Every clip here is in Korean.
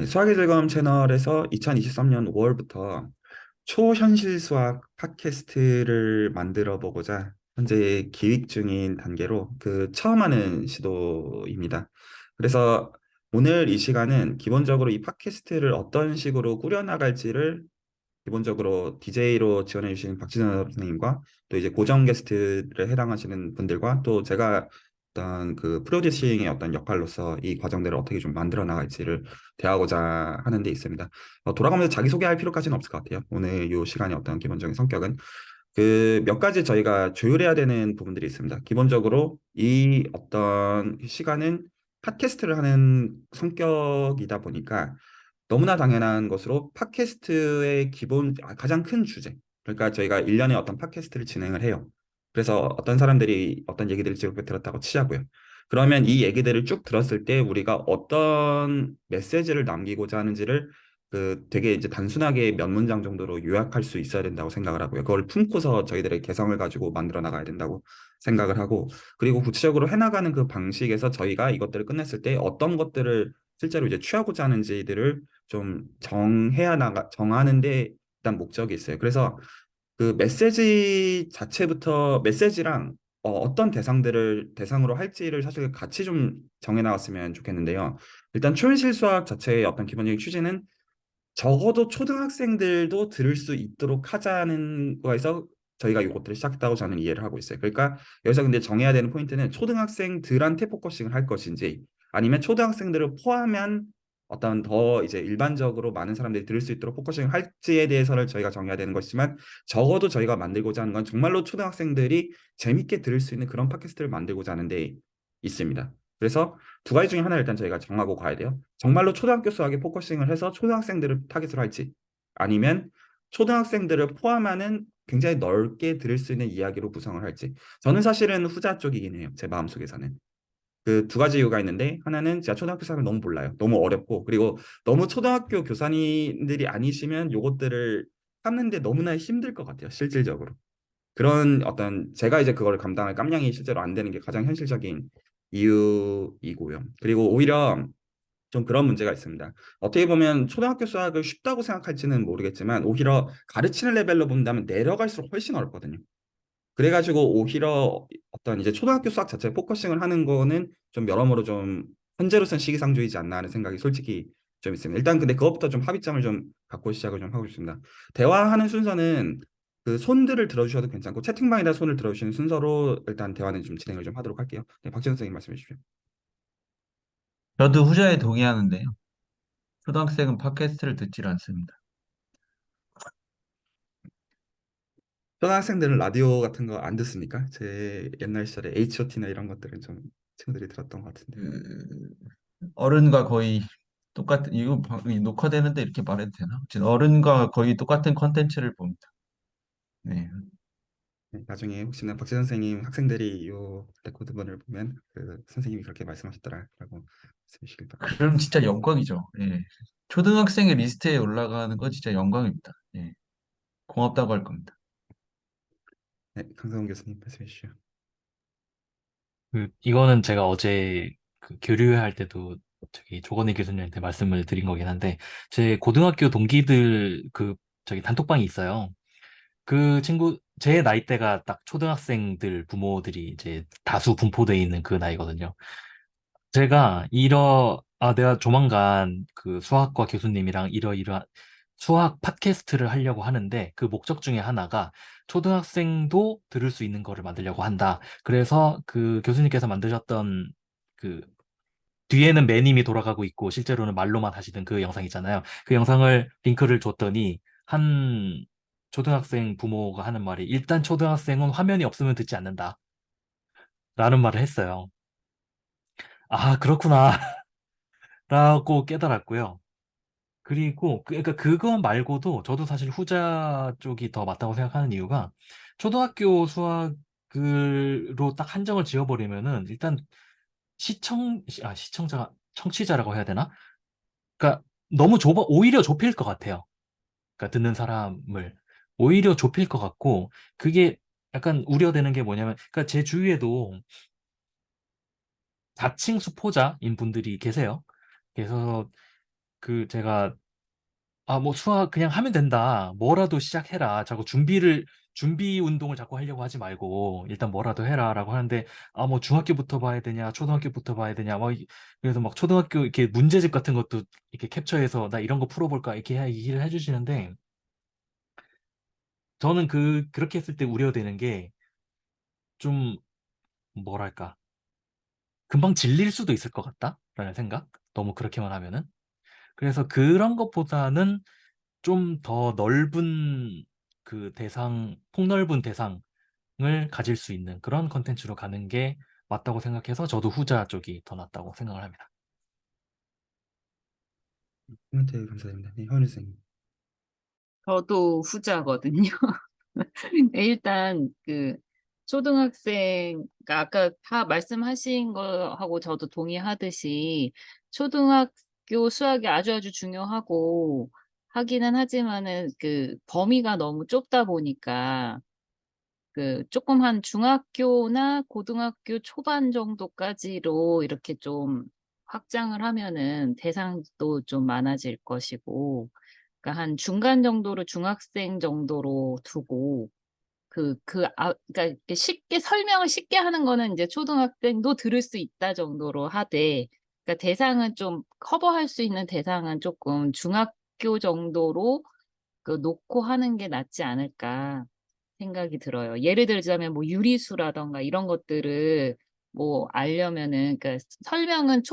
네, 수학의 즐거움 채널에서 2023년 5월부터 초현실 수학 팟캐스트를 만들어 보고자 현재 기획 중인 단계로 처음 하는 시도입니다. 그래서 오늘 이 시간은 기본적으로 이 팟캐스트를 어떤 식으로 꾸려나갈지를 기본적으로 DJ로 지원해 주신 박진원 선생님과 또 이제 고정 게스트를 해당하시는 분들과 또 제가 어떤 프로듀싱의 어떤 역할로서 이 과정들을 어떻게 좀 만들어 나갈지를 대하고자 하는 데 있습니다. 돌아가면서 자기소개할 필요까지는 없을 것 같아요. 오늘 이 시간의 어떤 기본적인 성격은 몇 가지 저희가 조율해야 되는 부분들이 있습니다. 기본적으로 이 어떤 시간은 팟캐스트를 하는 성격이다 보니까 너무나 당연한 것으로 팟캐스트의 가장 큰 주제. 그러니까 저희가 1년에 어떤 팟캐스트를 진행을 해요. 그래서 어떤 사람들이 어떤 얘기들을 즐겁게 들었다고 치자고요. 그러면 이 얘기들을 쭉 들었을 때 우리가 어떤 메시지를 남기고자 하는지를 되게 이제 단순하게 몇 문장 정도로 요약할 수 있어야 된다고 생각을 하고요. 그걸 품고서 저희들의 개성을 가지고 만들어 나가야 된다고 생각을 하고, 그리고 구체적으로 해나가는 그 방식에서 저희가 이것들을 끝냈을 때 어떤 것들을 실제로 이제 취하고자 하는지들을 좀 정하는데 일단 목적이 있어요. 그래서 메시지 자체부터 메시지랑 떤 대상들을 대상으로 할지를 사실 같이 좀 정해 나갔으면 좋겠는데요. 일단 초현실 수학 자체의 어떤 기본적인 취지는 적어도 초등학생들도 들을 수 있도록 하자는 거에서 저희가 이것들을 시작했다고 저는 이해를 하고 있어요. 그러니까 여기서 근데 정해야 되는 포인트는 초등학생들한테 포커싱을 할 것인지 아니면 초등학생들을 포함한 어떤 더 이제 일반적으로 많은 사람들이 들을 수 있도록 포커싱을 할지에 대해서를 저희가 정해야 되는 것이지만 적어도 저희가 만들고자 하는 건 정말로 초등학생들이 재밌게 들을 수 있는 그런 팟캐스트를 만들고자 하는데 있습니다. 그래서 두 가지 중에 하나 일단 저희가 정하고 가야 돼요. 정말로 초등학교 수학에 포커싱을 해서 초등학생들을 타깃으로 할지 아니면 초등학생들을 포함하는 굉장히 넓게 들을 수 있는 이야기로 구성을 할지. 저는 사실은 후자 쪽이긴 해요. 제 마음속에서는. 그 두 가지 이유가 있는데 하나는 제가 초등학교 수학을 너무 몰라요. 너무 어렵고 그리고 너무 초등학교 교사님들이 아니시면 요것들을 찾는데 너무나 힘들 것 같아요. 실질적으로. 그런 어떤 제가 이제 그걸 감당할 깜냥이 실제로 안 되는 게 가장 현실적인 이유이고요. 그리고 오히려 좀 그런 문제가 있습니다. 어떻게 보면 초등학교 수학을 쉽다고 생각할지는 모르겠지만 오히려 가르치는 레벨로 본다면 내려갈수록 훨씬 어렵거든요. 그래가지고 오히려 어떤 이제 초등학교 수학 자체에 포커싱을 하는 거는 좀 여러모로 좀 현재로선 시기상조이지 않나 하는 생각이 솔직히 좀 있습니다. 일단 근데 그것부터 좀 합의점을 좀 갖고 시작을 좀 하고 싶습니다. 대화하는 순서는 손들을 들어주셔도 괜찮고 채팅방에다 손을 들어주시는 순서로 일단 대화는 좀 진행을 좀 하도록 할게요. 네, 박지원 선생님 말씀해 주십시오. 저도 후자에 동의하는데요. 초등학생은 팟캐스트를 듣질 않습니다. 초등학생들은 라디오 같은 거 안 듣습니까? 제 옛날 시절에 H.O.T나 이런 것들은 좀 친구들이 들었던 것 같은데. 그, 어른과 거의 똑같은, 이 녹화되는데 이렇게 말해도 되나? 아무튼 어른과 거의 똑같은 컨텐츠를 봅니다. 네. 네, 나중에 혹시나 박재 선생님 학생들이 이 레코드본을 보면 선생님이 그렇게 말씀하셨더라라고 말씀해 주시길 바랍니다. 그럼 진짜 영광이죠. 예. 초등학생의 리스트에 올라가는 건 진짜 영광입니다. 예. 고맙다고 할 겁니다. 네, 강성훈 교수님 말씀해 주시죠. 이거는 제가 어제 교류할 때도 저기 조건희 교수님한테 말씀을 드린 거긴 한데, 제 고등학교 동기들 저기 단톡방이 있어요. 그 친구, 제 나이대가 딱 초등학생들 부모들이 이제 다수 분포돼 있는 그 나이거든요. 내가 조만간 그 수학과 교수님이랑 이러이러한 수학 팟캐스트를 하려고 하는데 그 목적 중에 하나가 초등학생도 들을 수 있는 거를 만들려고 한다. 그래서 그 교수님께서 만드셨던 그 뒤에는 매님이 돌아가고 있고 실제로는 말로만 하시던 그 영상 있잖아요. 그 영상을 링크를 줬더니 한 초등학생 부모가 하는 말이 일단 초등학생은 화면이 없으면 듣지 않는다. 라는 말을 했어요. 아, 그렇구나. 라고 깨달았고요. 그리고 그러니까 그거 말고도 저도 사실 후자 쪽이 더 맞다고 생각하는 이유가 초등학교 수학으로 딱 한정을 지어버리면은 일단 시청자가 청취자라고 해야 되나? 그러니까 너무 오히려 좁힐 것 같아요. 그러니까 듣는 사람을 오히려 좁힐 것 같고 그게 약간 우려되는 게 뭐냐면 그러니까 제 주위에도 자칭 수포자인 분들이 계세요. 그래서 제가 뭐 수학 그냥 하면 된다. 뭐라도 시작해라. 자꾸 준비 운동을 자꾸 하려고 하지 말고 일단 뭐라도 해라라고 하는데 뭐 중학교부터 봐야 되냐, 초등학교부터 봐야 되냐. 그래서 막 초등학교 이렇게 문제집 같은 것도 이렇게 캡처해서 나 이런 거 풀어볼까 이렇게 얘기를 해주시는데 저는 그렇게 했을 때 우려되는 게 좀 뭐랄까 금방 질릴 수도 있을 것 같다라는 생각? 너무 그렇게만 하면은. 그래서 그런 것보다는 좀 더 넓은 폭넓은 대상을 가질 수 있는 그런 컨텐츠로 가는 게 맞다고 생각해서 저도 후자 쪽이 더 낫다고 생각을 합니다. 코멘트 감사드립니다. 네, 허은희 선생님. 저도 후자거든요. 일단 초등학생, 그러니까 아까 다 말씀하신 거하고 저도 동의하듯이 초등학교 수학이 아주 아주 중요하고 하기는 하지만은 범위가 너무 좁다 보니까 조금 한 중학교나 고등학교 초반 정도까지로 이렇게 좀 확장을 하면은 대상도 좀 많아질 것이고, 그러니까 한 중간 정도로 중학생 정도로 두고, 그러니까 이렇게 설명을 쉽게 하는 거는 이제 초등학생도 들을 수 있다 정도로 하되, 그러니까 대상은 좀 커버할 수 있는 대상은 조금 중학교 정도로 놓고 하는 게 낫지 않을까 생각이 들어요. 예를 들자면 뭐 유리수라던가 이런 것들을 뭐 알려면은, 그러니까 설명은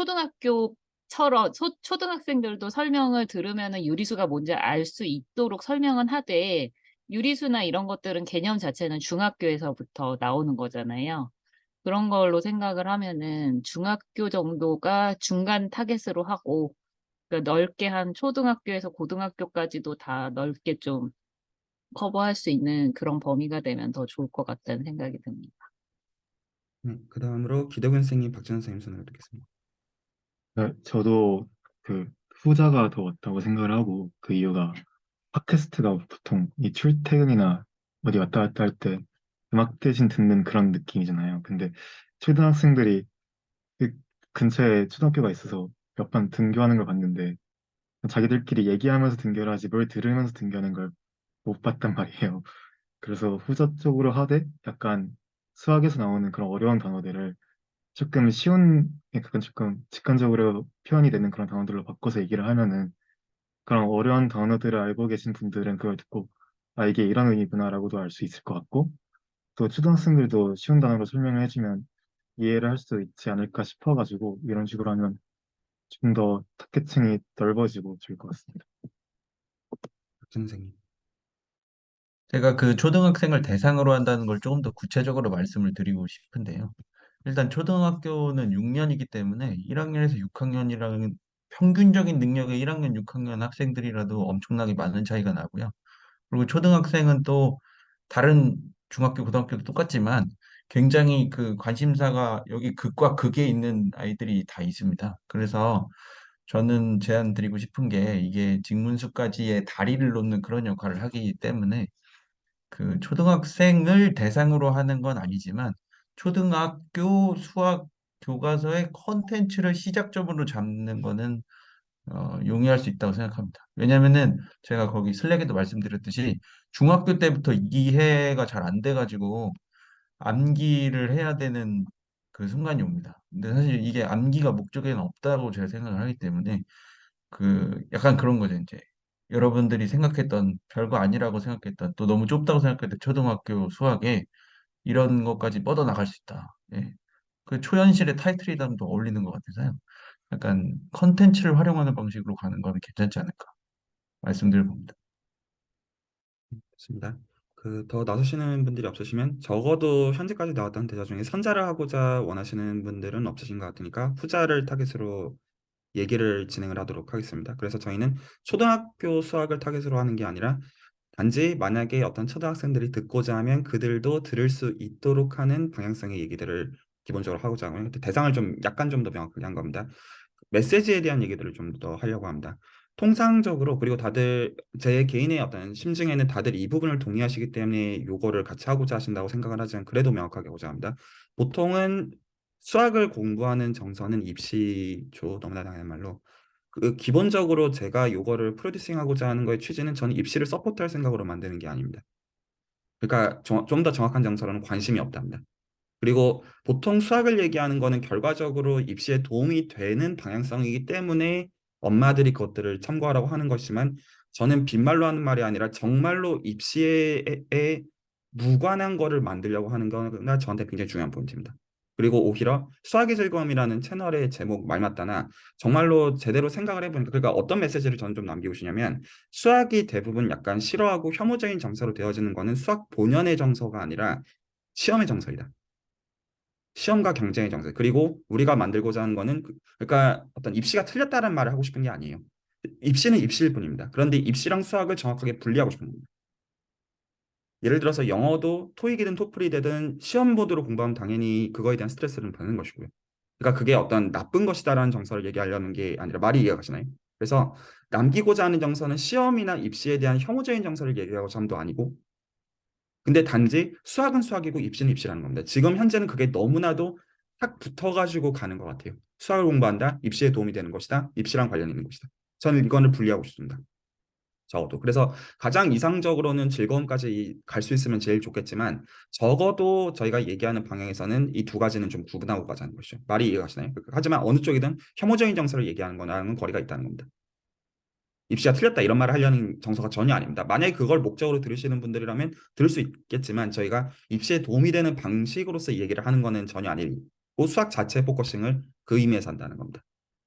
초등학생들도 설명을 들으면은 유리수가 뭔지 알 수 있도록 설명은 하되, 유리수나 이런 것들은 개념 자체는 중학교에서부터 나오는 거잖아요. 그런 걸로 생각을 하면은 중학교 정도가 중간 타겟으로 하고, 그러니까 넓게 한 초등학교에서 고등학교까지도 다 넓게 좀 커버할 수 있는 그런 범위가 되면 더 좋을 것 같다는 생각이 듭니다. 네, 그 다음으로 기덕은 선생님, 박지원 선생님 손을 듣겠습니다. 네, 저도 그 후자가 더 맞다고 생각을 하고 그 이유가 팟캐스트가 보통 이 출퇴근이나 어디 왔다 갔다 할 때 음악 대신 듣는 그런 느낌이잖아요. 근데 초등학생들이 그 근처에 초등학교가 있어서 몇 번 등교하는 걸 봤는데 자기들끼리 얘기하면서 등교를 하지 뭘 들으면서 등교하는 걸 못 봤단 말이에요. 그래서 후자 쪽으로 하되 약간 수학에서 나오는 그런 어려운 단어들을 조금 쉬운, 약간 조금 직관적으로 표현이 되는 그런 단어들로 바꿔서 얘기를 하면은 그런 어려운 단어들을 알고 계신 분들은 그걸 듣고 아, 이게 이런 의미구나라고도 알 수 있을 것 같고 또 초등학생들도 쉬운 단어로 설명을 해주면 이해를 할 수 있지 않을까 싶어가지고 이런 식으로 하면 좀 더 타겟층이 넓어지고 좋을 것 같습니다. 박지원 선생님. 제가 그 초등학생을 대상으로 한다는 걸 조금 더 구체적으로 말씀을 드리고 싶은데요. 일단 초등학교는 6년이기 때문에 1학년에서 6학년이라는 평균적인 능력의 1학년, 6학년 학생들이라도 엄청나게 많은 차이가 나고요. 그리고 초등학생은 또 다른 중학교, 고등학교 똑같지만 굉장히 그 관심사가 여기 극과 극에 있는 아이들이 다 있습니다. 그래서 저는 제안 드리고 싶은 게 이게 직문수까지의 다리를 놓는 그런 역할을 하기 때문에 그 초등학생을 대상으로 하는 건 아니지만 초등학교 수학 교과서의 컨텐츠를 시작점으로 잡는 거는 용이할 수 있다고 생각합니다. 왜냐면은 제가 거기 슬랙에도 말씀드렸듯이 중학교 때부터 이해가 잘 안 돼가지고 암기를 해야 되는 그 순간이 옵니다. 근데 사실 이게 암기가 목적에는 없다고 제가 생각을 하기 때문에 그 약간 그런 거죠, 이제. 여러분들이 생각했던 별거 아니라고 생각했던 또 너무 좁다고 생각했던 초등학교 수학에 이런 것까지 뻗어나갈 수 있다. 예. 그 초현실의 타이틀이랑도 어울리는 것 같아서요. 약간 컨텐츠를 활용하는 방식으로 가는 거는 괜찮지 않을까 말씀드려 봅니다. 좋습니다. 더 나서시는 분들이 없으시면 적어도 현재까지 나왔던 대사 중에 선자를 하고자 원하시는 분들은 없으신 것 같으니까 후자를 타겟으로 얘기를 진행을 하도록 하겠습니다. 그래서 저희는 초등학교 수학을 타겟으로 하는 게 아니라 단지 만약에 어떤 초등학생들이 듣고자 하면 그들도 들을 수 있도록 하는 방향성의 얘기들을 기본적으로 하고자 하고요. 대상을 좀 약간 좀 더 명확하게 한 겁니다. 메시지에 대한 얘기들을 좀 더 하려고 합니다. 통상적으로 그리고 다들 제 개인의 어떤 심증에는 다들 이 부분을 동의하시기 때문에 요거를 같이 하고자 하신다고 생각을 하지만 그래도 명확하게 하고자 합니다. 보통은 수학을 공부하는 정서는 입시죠. 너무나 당연한 말로. 그 기본적으로 제가 요거를 프로듀싱하고자 하는 거의 취지는 저는 입시를 서포트할 생각으로 만드는 게 아닙니다. 그러니까 좀 더 정확한 정서로는 관심이 없답니다. 그리고 보통 수학을 얘기하는 거는 결과적으로 입시에 도움이 되는 방향성이기 때문에 엄마들이 그것들을 참고하라고 하는 것이지만 저는 빈말로 하는 말이 아니라 정말로 입시에 무관한 거를 만들려고 하는 거가 저한테 굉장히 중요한 포인트입니다. 그리고 오히려 수학의 즐거움이라는 채널의 제목 말 맞다나 정말로 제대로 생각을 해보니까 그러니까 어떤 메시지를 저는 좀 남기고 싶냐면 수학이 대부분 약간 싫어하고 혐오적인 정서로 되어지는 거는 수학 본연의 정서가 아니라 시험의 정서이다. 시험과 경쟁의 정세. 그리고 우리가 만들고자 하는 거는 그러니까 어떤 입시가 틀렸다는 말을 하고 싶은 게 아니에요. 입시는 입시일 뿐입니다. 그런데 입시랑 수학을 정확하게 분리하고 싶은 겁니다. 예를 들어서 영어도 토익이든 토플이 되든 시험 모드로 공부하면 당연히 그거에 대한 스트레스를 받는 것이고요. 그러니까 그게 어떤 나쁜 것이다라는 정서를 얘기하려는 게 아니라 말이 이해가 가시나요? 그래서 남기고자 하는 정서는 시험이나 입시에 대한 혐오적인 정서를 얘기하고자 함도 아니고 근데 단지 수학은 수학이고 입시는 입시라는 겁니다. 지금 현재는 그게 너무나도 딱 붙어가지고 가는 것 같아요. 수학을 공부한다, 입시에 도움이 되는 것이다, 입시랑 관련 있는 것이다. 저는 이거를 분리하고 싶습니다. 적어도. 그래서 가장 이상적으로는 즐거움까지 갈 수 있으면 제일 좋겠지만 적어도 저희가 얘기하는 방향에서는 이 두 가지는 좀 구분하고 가자는 것이죠. 말이 이해가 가시나요? 하지만 어느 쪽이든 혐오적인 정서를 얘기하는 거랑은 거리가 있다는 겁니다. 입시가 틀렸다 이런 말을 하려는 정서가 전혀 아닙니다. 만약에 그걸 목적으로 들으시는 분들이라면 들을 수 있겠지만 저희가 입시에 도움이 되는 방식으로서 이 얘기를 하는 거는 전혀 아니고 수학 자체 포커싱을 그 의미에서 한다는 겁니다.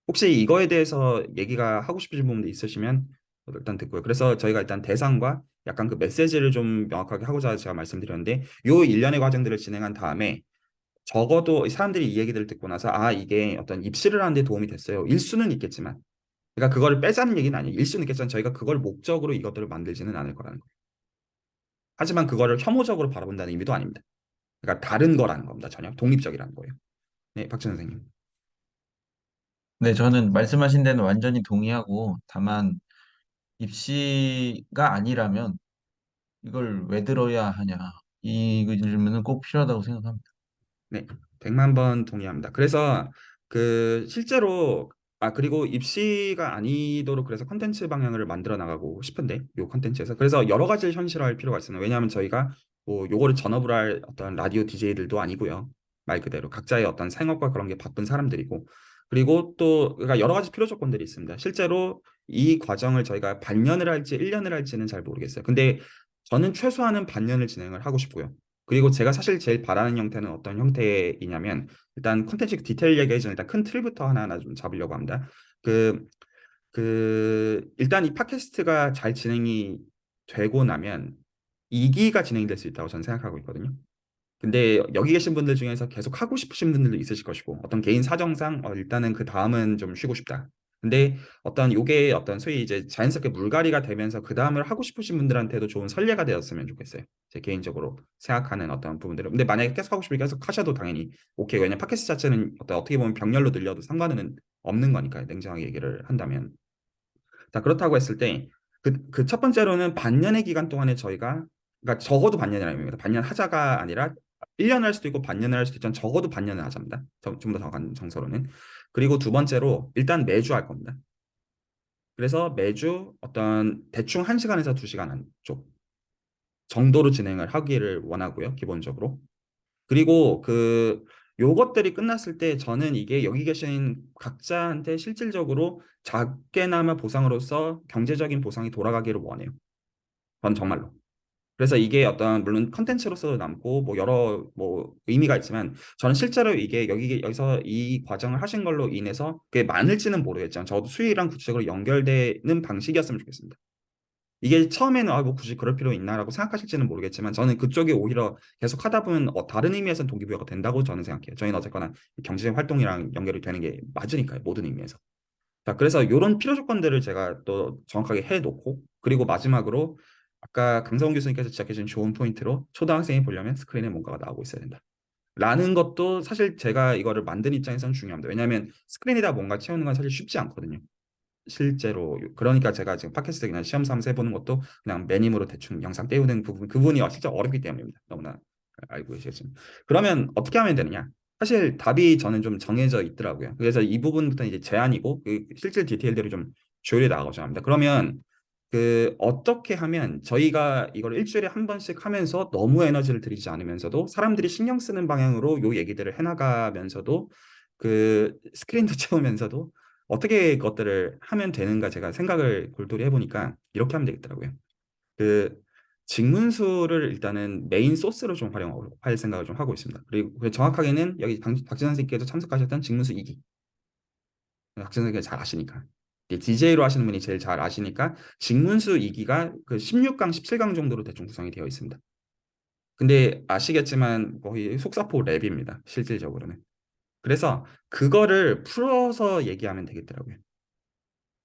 혹시 이거에 대해서 얘기가 하고 싶으신 부분도 있으시면 일단 듣고요. 그래서 저희가 일단 대상과 약간 그 메시지를 좀 명확하게 하고자 제가 말씀드렸는데 요 일련의 과정들을 진행한 다음에 적어도 사람들이 이 얘기들을 듣고 나서 아 이게 어떤 입시를 하는 데 도움이 됐어요. 일 수는 있겠지만 그러니까 그거를 빼자는 얘기는 아니에요. 일 수는 있겠지만 저희가 그걸 목적으로 이것들을 만들지는 않을 거라는 거예요. 하지만 그거를 혐오적으로 바라본다는 의미도 아닙니다. 그러니까 다른 거라는 겁니다. 전혀 독립적이라는 거예요. 네, 박준 선생님. 네, 저는 말씀하신 데는 완전히 동의하고, 다만 입시가 아니라면 이걸 왜 들어야 하냐. 이 질문은 꼭 필요하다고 생각합니다. 네, 100만 번 동의합니다. 그래서 그 실제로 그리고 입시가 아니도록 그래서 컨텐츠 방향을 만들어 나가고 싶은데 요 컨텐츠에서 그래서 여러 가지를 현실화할 필요가 있습니다. 왜냐하면 저희가 뭐 요거를 전업을 할 어떤 라디오 DJ들도 아니고요. 말 그대로 각자의 어떤 생업과 그런 게 바쁜 사람들이고 그리고 또 그러니까 여러 가지 필요 조건들이 있습니다. 실제로 이 과정을 저희가 반년을 할지 1년을 할지는 잘 모르겠어요. 근데 저는 최소한은 반년을 진행을 하고 싶고요. 그리고 제가 사실 제일 바라는 형태는 어떤 형태이냐면 일단 콘텐츠 디테일 얘기하기 전에 일단 큰 틀부터 하나하나 좀 잡으려고 합니다. 그, 일단 이 팟캐스트가 잘 진행이 되고 나면 2기가 진행이 될 수 있다고 저는 생각하고 있거든요. 근데 여기 계신 분들 중에서 계속 하고 싶으신 분들도 있으실 것이고 어떤 개인 사정상 일단은 그 다음은 좀 쉬고 싶다. 근데 어떤 요게 어떤 소위 이제 자연스럽게 물갈이가 되면서 그 다음을 하고 싶으신 분들한테도 좋은 선례가 되었으면 좋겠어요. 제 개인적으로 생각하는 어떤 부분들은. 근데 만약에 계속 하고 싶으면 계속 하셔도 당연히 오케이. 왜냐면 팟캐스트 자체는 어떻게 보면 병렬로 늘려도 상관은 없는 거니까요. 냉정하게 얘기를 한다면. 자, 그렇다고 했을 때, 그 첫 번째로는 반년의 기간 동안에 저희가, 그러니까 적어도 반년이라는 의미입니다. 반년 하자가 아니라 1년을 할 수도 있고 반년을 할 수도 있지만 적어도 반년을 하자입니다. 좀 더 정확한 정서로는. 그리고 두 번째로, 일단 매주 할 겁니다. 그래서 매주 어떤 대충 1시간에서 2시간 한쪽 정도로 진행을 하기를 원하고요. 기본적으로. 그리고 요것들이 끝났을 때 저는 이게 여기 계신 각자한테 실질적으로 작게나마 보상으로서 경제적인 보상이 돌아가기를 원해요. 전 정말로. 그래서 이게 어떤 물론 컨텐츠로서도 남고 뭐 여러 뭐 의미가 있지만 저는 실제로 이게 여기서 이 과정을 하신 걸로 인해서 그게 많을지는 모르겠지만 저도 수익이랑 구체적으로 연결되는 방식이었으면 좋겠습니다. 이게 처음에는 뭐 굳이 그럴 필요 있나라고 생각하실지는 모르겠지만 저는 그쪽이 오히려 계속 하다 보면 다른 의미에서는 동기부여가 된다고 저는 생각해요. 저희는 어쨌거나 경제적 활동이랑 연결이 되는 게 맞으니까요. 모든 의미에서. 자, 그래서 이런 필요 조건들을 제가 또 정확하게 해놓고 그리고 마지막으로 아까 강성훈 교수님께서 지적해 주신 좋은 포인트로 초등학생이 보려면 스크린에 뭔가가 나오고 있어야 된다. 라는 것도 사실 제가 이거를 만든 입장에서는 중요합니다. 왜냐하면 스크린에다 뭔가 채우는 건 사실 쉽지 않거든요. 실제로 그러니까 제가 지금 팟캐스트 그냥 시험 삼아서 해보는 것도 그냥 매님으로 대충 영상 떼우는 부분이 진짜 어렵기 때문입니다. 너무나 알고 계시겠지만 그러면 어떻게 하면 되느냐? 사실 답이 저는 좀 정해져 있더라고요. 그래서 이 부분부터 이제 제안이고 그 실질 디테일들이 좀 조율이 나가고자 합니다. 그러면 그 어떻게 하면 저희가 이걸 일주일에 한 번씩 하면서 너무 에너지를 들이지 않으면서도 사람들이 신경 쓰는 방향으로 요 얘기들을 해나가면서도 그 스크린도 채우면서도 어떻게 그것들을 하면 되는가 제가 생각을 골똘히 해보니까 이렇게 하면 되겠더라고요. 그 직문수를 일단은 메인 소스로 좀 활용할 생각을 좀 하고 있습니다. 그리고 정확하게는 여기 박진 선생님께서 참석하셨던 직문수 2기. 박진 선생님께서 잘 아시니까. DJ로 하시는 분이 제일 잘 아시니까 직문수 2기가 그 16강, 17강 정도로 대충 구성이 되어 있습니다. 근데 아시겠지만 거의 속사포 랩입니다. 실질적으로는. 그래서 그거를 풀어서 얘기하면 되겠더라고요.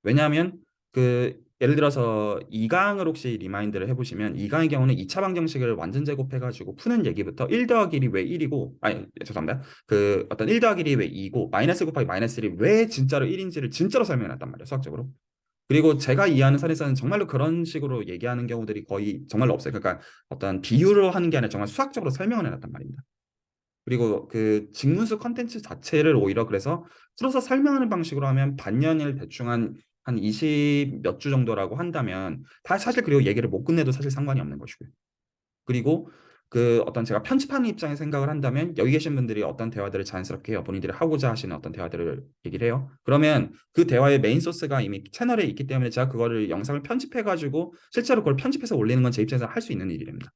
왜냐하면 그 예를 들어서 2강을 혹시 리마인드를 해보시면 2강의 경우는 2차 방정식을 완전 제곱해가지고 푸는 얘기부터 1 더하기 1이 왜 1이고 아니 죄송합니다. 그 어떤 1 더하기 1이 왜 2고 마이너스 곱하기 마이너스 1이 왜 진짜로 1인지를 진짜로 설명해놨단 말이에요. 수학적으로. 그리고 제가 이해하는 선에서는 정말로 그런 식으로 얘기하는 경우들이 거의 정말로 없어요. 그러니까 어떤 비유로 하는 게 아니라 정말 수학적으로 설명을 해놨단 말입니다. 그리고 그 직문수 컨텐츠 자체를 오히려 그래서 풀어서 설명하는 방식으로 하면 반년일 대충 한 20 몇 주 정도라고 한다면 다 사실 그리고 얘기를 못 끝내도 사실 상관이 없는 것이고요. 그리고 그 어떤 제가 편집하는 입장에 생각을 한다면 여기 계신 분들이 어떤 대화들을 자연스럽게 해요. 본인들이 하고자 하시는 어떤 대화들을 얘기를 해요. 그러면 그 대화의 메인 소스가 이미 채널에 있기 때문에 제가 그거를 영상을 편집해가지고 실제로 그걸 편집해서 올리는 건 제 입장에서 할 수 있는 일입니다.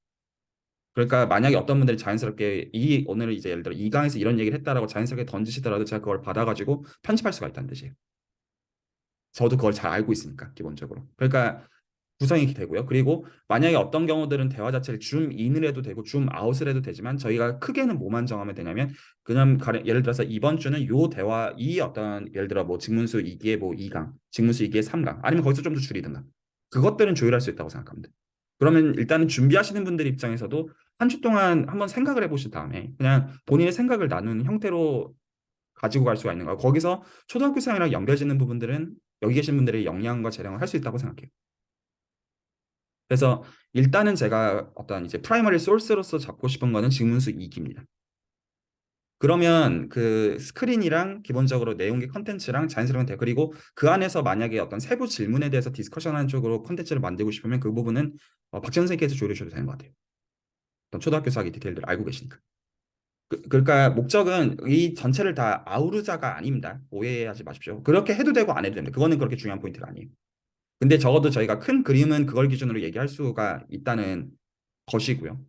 그러니까 만약에 어떤 분들이 자연스럽게 오늘 이제 예를 들어 2강에서 이런 얘기를 했다라고 자연스럽게 던지시더라도 제가 그걸 받아가지고 편집할 수가 있다는 뜻이에요. 저도 그걸 잘 알고 있으니까 기본적으로. 그러니까 구성이 되고요. 그리고 만약에 어떤 경우들은 대화 자체를 줌 인을 해도 되고 줌 아웃을 해도 되지만 저희가 크게는 뭐만 정하면 되냐면 그냥 예를 들어서 이번 주는 요 대화 이 어떤 예를 들어 뭐 직문수 2기의 뭐 2강, 직문수 2기의 3강 아니면 거기서 좀 더 줄이든가 그것들은 조율할 수 있다고 생각합니다. 그러면 일단은 준비하시는 분들 입장에서도 한 주 동안 한번 생각을 해보신 다음에 그냥 본인의 생각을 나누는 형태로 가지고 갈 수가 있는 거예요. 거기서 초등학교 생이랑 연결짓는 부분들은 여기 계신 분들의 역량과 재량을 할 수 있다고 생각해요. 그래서 일단은 제가 어떤 이제 프라이머리 소스로서 잡고 싶은 거는 직문수 2기입니다. 그러면 그 스크린이랑 기본적으로 내용의 컨텐츠랑 자연스러운 대 그리고 그 안에서 만약에 어떤 세부 질문에 대해서 디스커션하는 쪽으로 컨텐츠를 만들고 싶으면 그 부분은 박지원 선생님께서 조율해 주셔도 되는 것 같아요. 어떤 초등학교 수학의 디테일들을 알고 계시니까. 그러니까 목적은 이 전체를 다 아우르자가 아닙니다. 오해하지 마십시오. 그렇게 해도 되고 안 해도 됩니다. 그거는 그렇게 중요한 포인트가 아니에요. 근데 적어도 저희가 큰 그림은 그걸 기준으로 얘기할 수가 있다는 것이고요.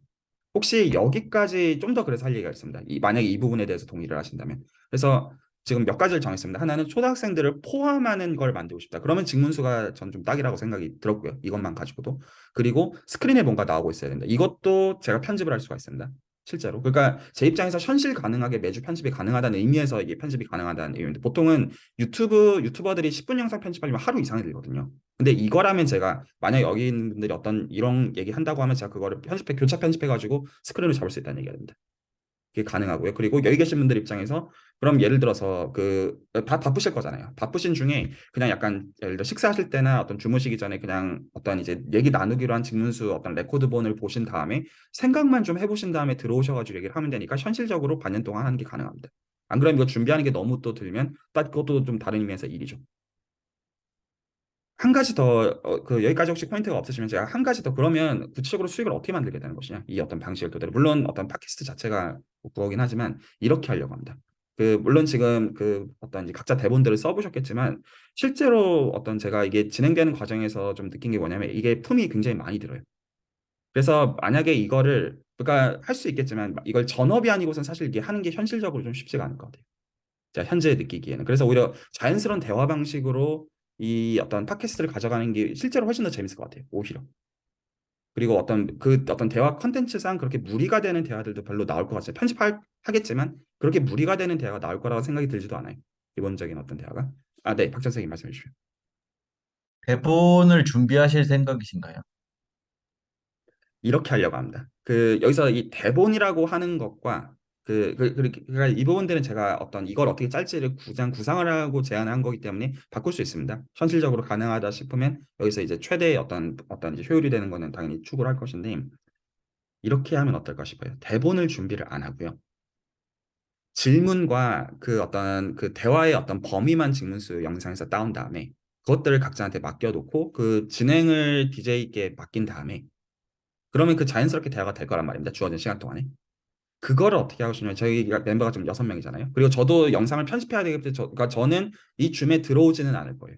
혹시 여기까지 좀 더 그래서 할 얘기가 있습니다. 만약에 이 부분에 대해서 동의를 하신다면. 그래서 지금 몇 가지를 정했습니다. 하나는 초등학생들을 포함하는 걸 만들고 싶다. 그러면 직문수가 전 좀 딱이라고 생각이 들었고요. 이것만 가지고도. 그리고 스크린에 뭔가 나오고 있어야 된다. 이것도 제가 편집을 할 수가 있습니다. 실제로. 그러니까 제 입장에서 현실 가능하게 매주 편집이 가능하다는 의미에서 이게 편집이 가능하다는 의미인데 보통은 유튜버들이 10분 영상 편집하려면 하루 이상이 들거든요. 근데 이거라면 제가 만약 여기 있는 분들이 어떤 이런 얘기 한다고 하면 제가 그거를 교차 편집해가지고 스크린을 잡을 수 있다는 얘기가 됩니다. 그게 가능하고요. 그리고 여기 계신 분들 입장에서 그럼 예를 들어서 그 다 바쁘실 거잖아요. 바쁘신 중에 그냥 약간 예를 들어 식사하실 때나 어떤 주무시기 전에 그냥 어떤 이제 얘기 나누기로 한 직문수 어떤 레코드본을 보신 다음에 생각만 좀 해보신 다음에 들어오셔가지고 얘기를 하면 되니까 현실적으로 반년 동안 하는 게 가능합니다. 안 그러면 이거 준비하는 게 너무 또 들면 딱 그것도 좀 다른 의미에서 일이죠. 한 가지 더, 그, 여기까지 혹시 포인트가 없으시면 제가 한 가지 더, 그러면 구체적으로 수익을 어떻게 만들게 되는 것이냐. 이 어떤 방식을 토대로. 물론 어떤 팟캐스트 자체가 그거긴 하지만 이렇게 하려고 합니다. 물론 지금 그 어떤 이제 각자 대본들을 써보셨겠지만 실제로 어떤 제가 이게 진행되는 과정에서 좀 느낀 게 뭐냐면 이게 품이 굉장히 많이 들어요. 그래서 만약에 이거를, 그러니까 할 수 있겠지만 이걸 전업이 아니고선 사실 이게 하는 게 현실적으로 좀 쉽지가 않을 것 같아요. 제가 현재 느끼기에는. 그래서 오히려 자연스러운 대화 방식으로 이 어떤 팟캐스트를 가져가는 게 실제로 훨씬 더 재밌을 것 같아요. 오히려. 그리고 어떤 대화 컨텐츠상 그렇게 무리가 되는 대화들도 별로 나올 것 같아요. 편집하겠지만 그렇게 무리가 되는 대화가 나올 거라고 생각이 들지도 않아요. 기본적인 어떤 대화가. 아, 네, 박전 선생님 말씀해 주시죠. 대본을 준비하실 생각이신가요? 이렇게 하려고 합니다. 여기서 이 대본이라고 하는 것과 그러니까 이 부분들은 제가 어떤 이걸 어떻게 짤지를 구상을 하고 제안한 거기 때문에 바꿀 수 있습니다. 현실적으로 가능하다 싶으면 여기서 이제 최대의 어떤 이제 효율이 되는 거는 당연히 추구를 할 것인데 이렇게 하면 어떨까 싶어요. 대본을 준비를 안 하고요. 질문과 그 어떤 그 대화의 어떤 범위만 직문수 영상에서 따온 다음에 그것들을 각자한테 맡겨놓고 그 진행을 DJ께 맡긴 다음에 그러면 그 자연스럽게 대화가 될 거란 말입니다. 주어진 시간 동안에. 그거를 어떻게 하고 싶냐면 저희 멤버가 지금 6명이잖아요. 그리고 저도 영상을 편집해야 되기 때문에 그러니까 저는 이 줌에 들어오지는 않을 거예요.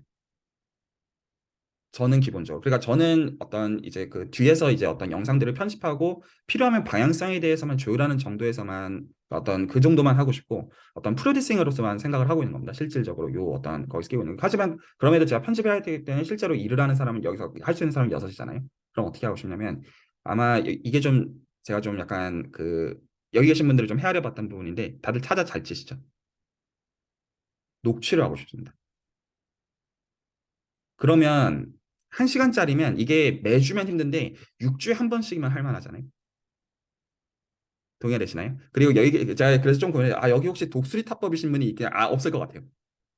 저는 기본적으로. 그러니까 저는 어떤 이제 그 뒤에서 이제 어떤 영상들을 편집하고 필요하면 방향성에 대해서만 조율하는 정도에서만 어떤 그 정도만 하고 싶고 어떤 프로듀싱으로서만 생각을 하고 있는 겁니다. 실질적으로 요 어떤 거기서 끼고 있는 거. 하지만 그럼에도 제가 편집을 해야 되기 때문에 실제로 일을 하는 사람은 여기서 할 수 있는 사람이 6이잖아요. 그럼 어떻게 하고 싶냐면 아마 이게 좀 제가 좀 약간 그 여기 계신 분들을 좀 헤아려 봤던 부분인데 다들 타자 잘 치시죠? 녹취를 하고 싶습니다. 그러면 1시간짜리면 이게 매주면 힘든데 6주에 한 번씩이면 할 만하잖아요. 동의되시나요? 그리고 여기 제가 그래서 좀 고민해요. 아 여기 혹시 독수리 타법이신 분이 그냥 없을 것 같아요.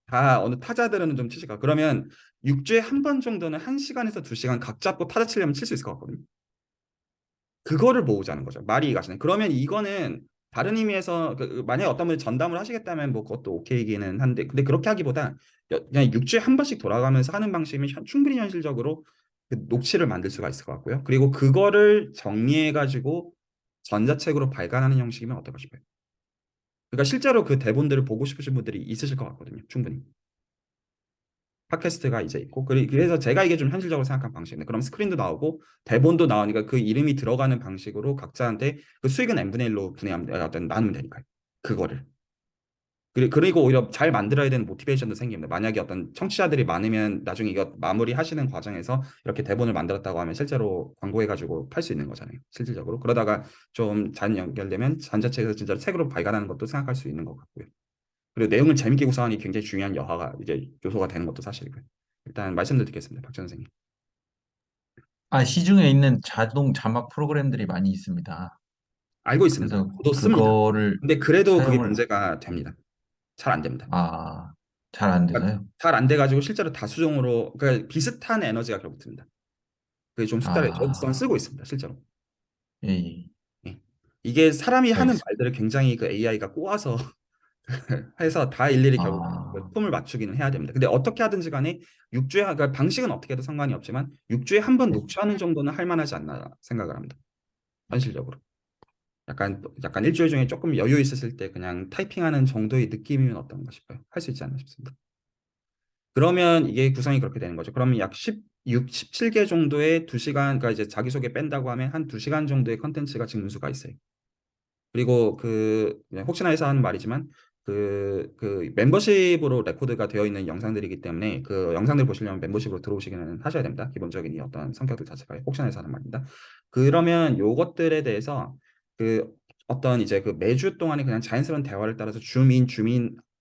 다 어느 타자들은 좀 치실까. 그러면 6주에 한 번 정도는 1시간에서 2시간 각 잡고 타자 치려면 칠 수 있을 것 같거든요. 그거를 모으자는 거죠. 말이 가시네. 그러면 이거는 다른 의미에서 만약에 어떤 분이 전담을 하시겠다면 뭐 그것도 오케이기는 한데 근데 그렇게 하기보다 그냥 6주에 한 번씩 돌아가면서 하는 방식이면 충분히 현실적으로 그 녹취를 만들 수가 있을 것 같고요. 그리고 그거를 정리해 가지고 전자책으로 발간하는 형식이면 어떨까 싶어요. 그러니까 실제로 그 대본들을 보고 싶으신 분들이 있으실 것 같거든요. 충분히. 팟캐스트가 이제 있고 그래서 제가 이게 좀 현실적으로 생각한 방식인데 그럼 스크린도 나오고 대본도 나오니까 그 이름이 들어가는 방식으로 각자한테 그 수익은 n분의 1로 분해하면 어떤 나누면 되니까요. 그거를 그리고 오히려 잘 만들어야 되는 모티베이션도 생깁니다. 만약에 어떤 청취자들이 많으면 나중에 이거 마무리 하시는 과정에서 이렇게 대본을 만들었다고 하면 실제로 광고해가지고 팔 수 있는 거잖아요. 실질적으로 그러다가 좀 잘 연결되면 전자책에서 진짜 책으로 발간하는 것도 생각할 수 있는 것 같고요. 그리고 내용을 재밌게 구성하는 게 굉장히 중요한 여하가 이제 요소가 되는 것도 사실이고요. 일단 말씀을 듣겠습니다. 박전 선생님. 아, 시중에 있는 자동 자막 프로그램들이 많이 있습니다. 알고 있습니다. 그래서 저도 씁니다. 그거를 근데 그래도 그게 사용을, 문제가 됩니다. 잘 안 됩니다. 잘 안 돼서요. 잘 안 돼가지고 실제로 다수정으로 그러니까 비슷한 에너지가 결국 듭니다. 그게 좀 숙달해. 저는 아, 쓰고 있습니다. 실제로. 예, 예. 예. 이게 사람이 하는 알겠습니다. 말들을 굉장히 그 AI가 꼬아서 해서 다 일일이 결국 그 아, 폼을 맞추기는 해야 됩니다. 근데 어떻게 하든지 간에 6주에 그러니까 방식은 어떻게 해도 상관이 없지만 6주에 한 번 네. 녹취하는 정도는 할 만하지 않나 생각을 합니다. 현실적으로. 약간 일주일 중에 조금 여유 있으실 때 그냥 타이핑하는 정도의 느낌이면 어떤가 싶어요. 할 수 있지 않나 싶습니다. 그러면 이게 구성이 그렇게 되는 거죠. 그러면 약 16, 17개 정도의 2시간, 그러니까 이제 자기소개 뺀다고 하면 한 2시간 정도의 컨텐츠가 직문수가 있어요. 그리고 혹시나 해서 하는 말이지만 그 멤버십으로 레코드가 되어 있는 영상들이기 때문에 그 영상들 보시려면 멤버십으로 들어오시기는 하셔야 됩니다. 기본적인 이 어떤 성격들 자체가 혹시나 해서 하는 말입니다. 그러면 요것들에 대해서 그 어떤 이제 그 매주 동안에 그냥 자연스러운 대화를 따라서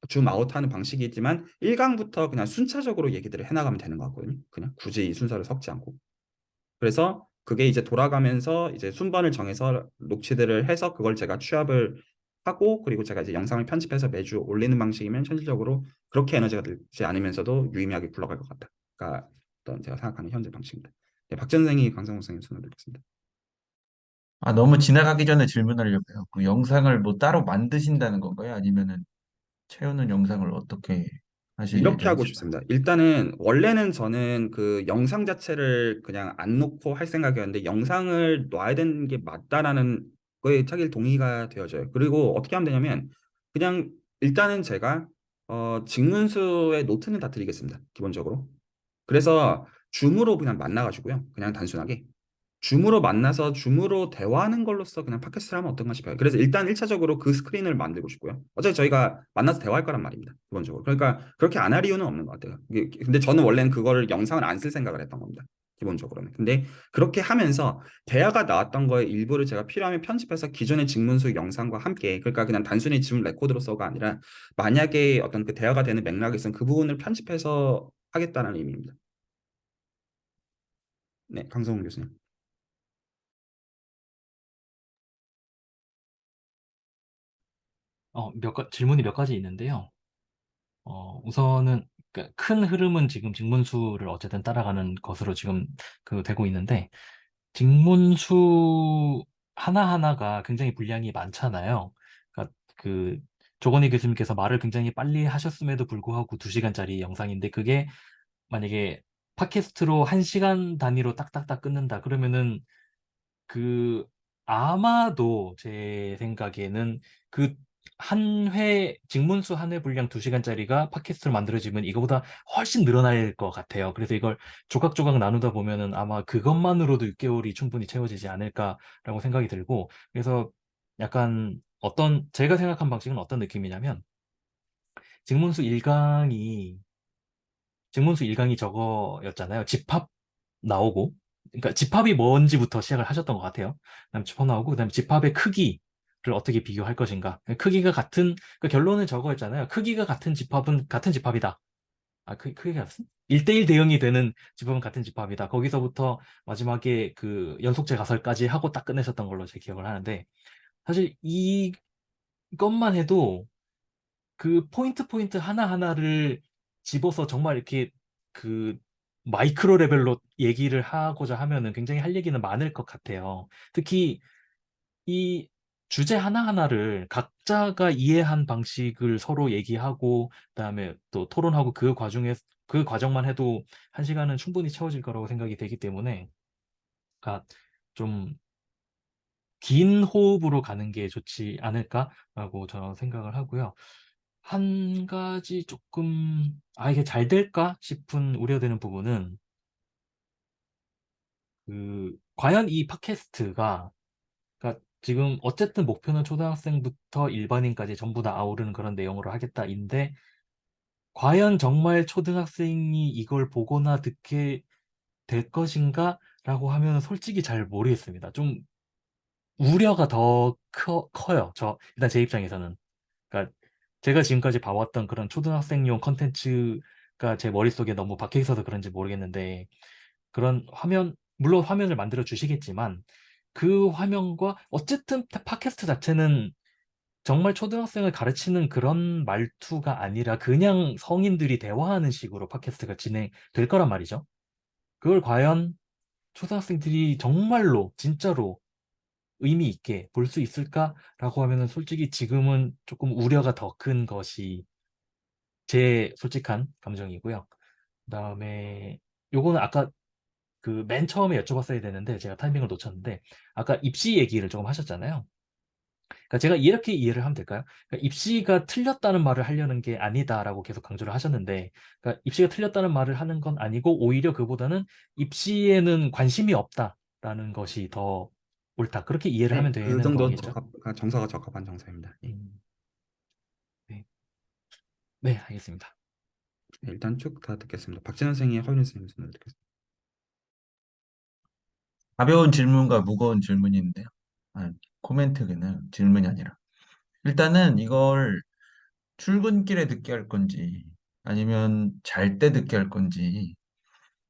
줌아웃 하는 방식이지만 1강부터 그냥 순차적으로 얘기들을 해나가면 되는 것 같거든요. 그냥 굳이 이 순서를 섞지 않고. 그래서 그게 이제 돌아가면서 이제 순번을 정해서 녹취들을 해서 그걸 제가 취합을 하고 그리고 제가 이제 영상을 편집해서 매주 올리는 방식이면 현실적으로 그렇게 에너지가 들지 않으면서도 유의미하게 굴러갈 것 같다가 어떤 제가 생각하는 현재 방식입니다. 네, 박전 선생이 강성호 선생님 손을 들겠습니다. 너무 지나가기 전에 질문하려고 해요. 그 영상을 뭐 따로 만드신다는 건가요? 아니면은 채우는 영상을 어떻게 하실 이렇게 하고 예정이신가요? 싶습니다. 일단은 원래는 저는 그 영상 자체를 그냥 안 놓고 할 생각이었는데 영상을 놔야 되는 게 맞다라는 거에 차기 동의가 되어져요. 그리고 어떻게 하면 되냐면 그냥 일단은 제가 직문수의 노트는 다 드리겠습니다. 기본적으로. 그래서 줌으로 그냥 만나가지고요. 그냥 단순하게 줌으로 만나서 줌으로 대화하는 걸로써 그냥 팟캐스트를 하면 어떤가 싶어요. 그래서 일단 1차적으로 그 스크린을 만들고 싶고요. 어차피 저희가 만나서 대화할 거란 말입니다. 기본적으로. 그러니까 그렇게 안 할 이유는 없는 것 같아요. 근데 저는 원래는 그거를 영상을 안 쓸 생각을 했던 겁니다. 기본적으로는. 근데 그렇게 하면서 대화가 나왔던 거에 일부를 제가 필요하면 편집해서 기존의 직문수 영상과 함께 그러니까 그냥 단순히 줌 레코드로서가 아니라 만약에 어떤 그 대화가 되는 맥락이 있으면 그 부분을 편집해서 하겠다는 의미입니다. 네, 강성훈 교수님. 질문이 몇 가지 있는데요. 우선은 큰 흐름은 지금 직문수를 어쨌든 따라가는 것으로 지금 되고 있는데 직문수 하나하나가 굉장히 분량이 많잖아요. 그러니까 조건희 교수님께서 말을 굉장히 빨리 하셨음에도 불구하고 2시간짜리 영상인데 그게 만약에 팟캐스트로 1시간 단위로 딱딱딱 끊는다 그러면은 그 아마도 제 생각에는 그 한 회 직문수 한 회 분량 2시간짜리가 팟캐스트로 만들어지면 이거보다 훨씬 늘어날 것 같아요. 그래서 이걸 조각조각 나누다 보면은 아마 그것만으로도 6개월이 충분히 채워지지 않을까라고 생각이 들고 그래서 약간 제가 생각한 방식은 어떤 느낌이냐면 직문수 1강이 직문수 1강이 저거였잖아요. 집합 나오고, 그러니까 집합이 뭔지부터 시작을 하셨던 것 같아요. 그다음 집합 나오고, 그다음 집합의 크기를 어떻게 비교할 것인가. 크기가 같은, 그 결론은 저거였잖아요. 크기가 같은 집합은 같은 집합이다. 크기가 같은? 1대1 대응이 되는 집합은 같은 집합이다. 거기서부터 마지막에 그 연속체 가설까지 하고 딱 끝내셨던 걸로 제 기억을 하는데, 사실 이것만 해도 그 포인트 하나하나를 집어서 정말 이렇게 그 마이크로 레벨로 얘기를 하고자 하면은 굉장히 할 얘기는 많을 것 같아요. 특히 이 주제 하나하나를 각자가 이해한 방식을 서로 얘기하고 그다음에 또 토론하고 그 과정만 해도 1시간은 충분히 채워질 거라고 생각이 되기 때문에 그러니까 좀 긴 호흡으로 가는 게 좋지 않을까라고 저는 생각을 하고요. 한 가지 조금, 이게 잘 될까 싶은 우려되는 부분은, 과연 이 팟캐스트가, 그러니까 지금 어쨌든 목표는 초등학생부터 일반인까지 전부 다 아우르는 그런 내용으로 하겠다인데, 과연 정말 초등학생이 이걸 보거나 듣게 될 것인가? 라고 하면 솔직히 잘 모르겠습니다. 좀 우려가 더 커요. 일단 제 입장에서는. 그러니까 제가 지금까지 봐왔던 그런 초등학생용 컨텐츠가 제 머릿속에 너무 박혀 있어서 그런지 모르겠는데 그런 물론 화면을 만들어 주시겠지만 그 화면과 어쨌든 팟캐스트 자체는 정말 초등학생을 가르치는 그런 말투가 아니라 그냥 성인들이 대화하는 식으로 팟캐스트가 진행될 거란 말이죠. 그걸 과연 초등학생들이 정말로 진짜로 의미 있게 볼 수 있을까라고 하면은 솔직히 지금은 조금 우려가 더 큰 것이 제 솔직한 감정이고요. 그다음에 요거는 아까 그 맨 처음에 여쭤봤어야 되는데 제가 타이밍을 놓쳤는데 아까 입시 얘기를 조금 하셨잖아요. 그러니까 제가 이렇게 이해를 하면 될까요? 그러니까 입시가 틀렸다는 말을 하려는 게 아니다라고 계속 강조를 하셨는데 그러니까 입시가 틀렸다는 말을 하는 건 아니고 오히려 그보다는 입시에는 관심이 없다라는 것이 더 옳다. 그렇게 이해를 하면 네, 그 되는 정도는 거겠죠? 정서가 적합한 정서입니다. 예. 네. 네, 알겠습니다. 네, 일단 쭉 다 듣겠습니다. 박진원 선생님, 허윤 선생님 선을 듣겠습니다. 가벼운 질문과 무거운 질문인데요. 아, 코멘트는 질문이 아니라. 일단은 이걸 출근길에 듣게 할 건지, 아니면 잘 때 듣게 할 건지,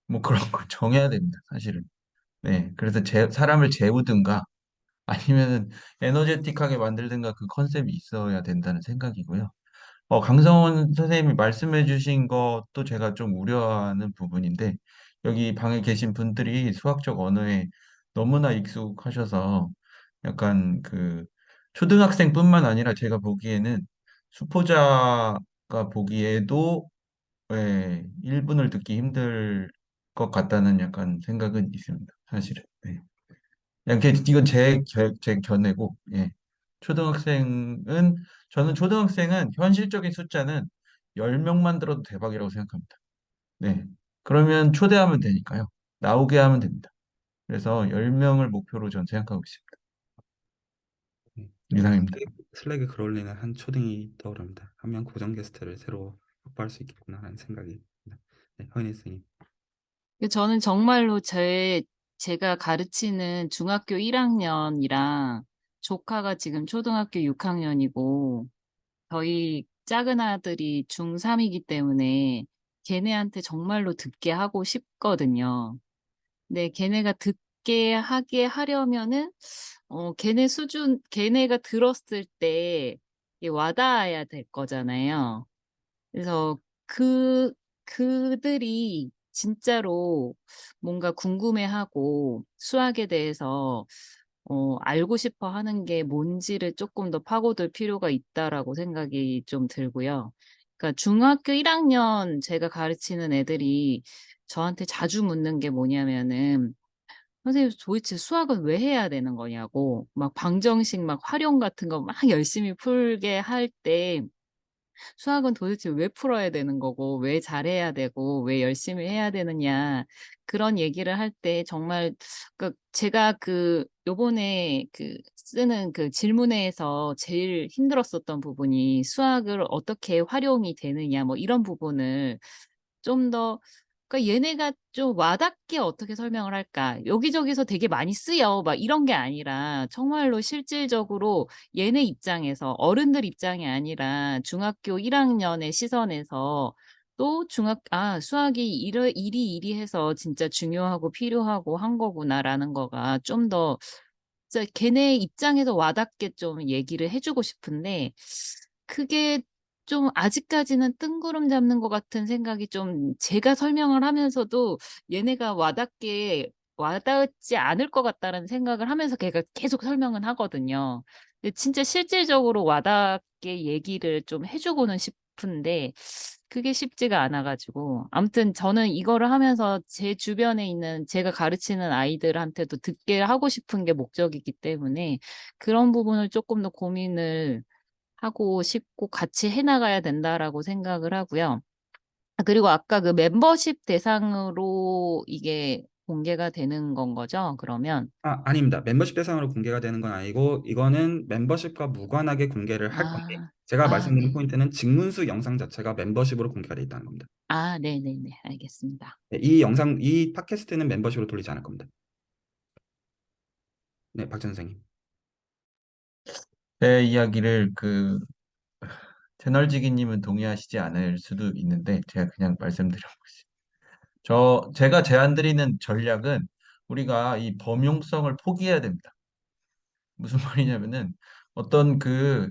뭐 그런 걸 정해야 됩니다, 사실은. 네. 그래서 사람을 재우든가, 아니면은 에너제틱하게 만들든가 그 컨셉이 있어야 된다는 생각이고요. 강성원 선생님이 말씀해 주신 것도 제가 좀 우려하는 부분인데, 여기 방에 계신 분들이 수학적 언어에 너무나 익숙하셔서 약간 그 초등학생뿐만 아니라 제가 보기에는 수포자가 보기에도 1분을 듣기 힘들 것 같다는 약간 생각은 있습니다. 사실은. 네. 그냥 이건 제 견해고, 예. 초등학생은, 저는 초등학생은 현실적인 숫자는 10명만 들어도 대박이라고 생각합니다. 네. 그러면 초대하면 되니까요. 나오게 하면 됩니다. 그래서 10명을 목표로 전 생각하고 있습니다. 네. 이상입니다. 슬랙에 글 올리는 한 초딩이 떠오릅니다. 한 명 고정 게스트를 새로 확보할 수 있겠구나 하는 생각이 듭니다. 네, 허윤 선생님. 저는 정말로 제가 가르치는 중학교 1학년이랑 조카가 지금 초등학교 6학년이고 저희 작은 아들이 중3이기 때문에 걔네한테 정말로 듣게 하고 싶거든요. 근데 걔네가 듣게 하게 하려면은 걔네가 들었을 때 이게 와닿아야 될 거잖아요. 그래서 그들이 진짜로 뭔가 궁금해하고 수학에 대해서 알고 싶어 하는 게 뭔지를 조금 더 파고들 필요가 있다라고 생각이 좀 들고요. 그러니까 중학교 1학년 제가 가르치는 애들이 저한테 자주 묻는 게 뭐냐면은 "선생님 도대체 수학은 왜 해야 되는 거냐."고 막 방정식 막 활용 같은 거 막 열심히 풀게 할 때 수학은 도대체 왜 풀어야 되는 거고 왜 잘해야 되고 왜 열심히 해야 되느냐 그런 얘기를 할 때 정말 제가 요번에 쓰는 질문에서 제일 힘들었었던 부분이 수학을 어떻게 활용이 되느냐 뭐 이런 부분을 좀 더 그러니까 얘네가 좀 와닿게 어떻게 설명을 할까? 여기저기서 되게 많이 쓰여. 막 이런 게 아니라 정말로 실질적으로 얘네 입장에서 어른들 입장이 아니라 중학교 1 학년의 시선에서 또 수학이 이리이리해서 진짜 중요하고 필요하고 한 거구나.'라는 거가 좀 더 진짜 걔네 입장에서 와닿게 좀 얘기를 해 주고 싶은데 그게 좀 아직까지는 뜬구름 잡는 것 같은 생각이 좀 제가 설명을 하면서도 얘네가 와닿지 않을 것 같다는 생각을 하면서 걔가 계속 설명은 하거든요. 근데 진짜 실질적으로 와닿게 얘기를 좀 해 주고는 싶은데 그게 쉽지가 않아 가지고 아무튼 저는 이거를 하면서 제 주변에 있는 제가 가르치는 아이들한테도 듣게 하고 싶은 게 목적이기 때문에 그런 부분을 쪼끔 더 고민을 하고 싶고 '같이 해 나가야 된다.'라고 생각을 하고요. 그리고 아까 멤버십 대상으로 이게 공개가 되는 건 거죠 그러면? 아닙니다. 멤버십 대상으로 공개가 되는 건 아니고 이거는 멤버십과 무관하게 공개를 할 건데 아. 제가 말씀드린 네. 포인트는 직문수 영상 자체가 멤버십으로 공개가 돼 있다는 겁니다. 네네네. 알겠습니다. 네, 이 팟캐스트는 멤버십으로 돌리지 않을 겁니다. 네, 박 선생님. 제 이야기를 채널지기님은 동의하시지 않을 수도 있는데 제가 그냥 말씀드려보겠습니다. 제가 제안드리는 전략은 우리가 이 범용성을 포기해야 됩니다. 무슨 말이냐면은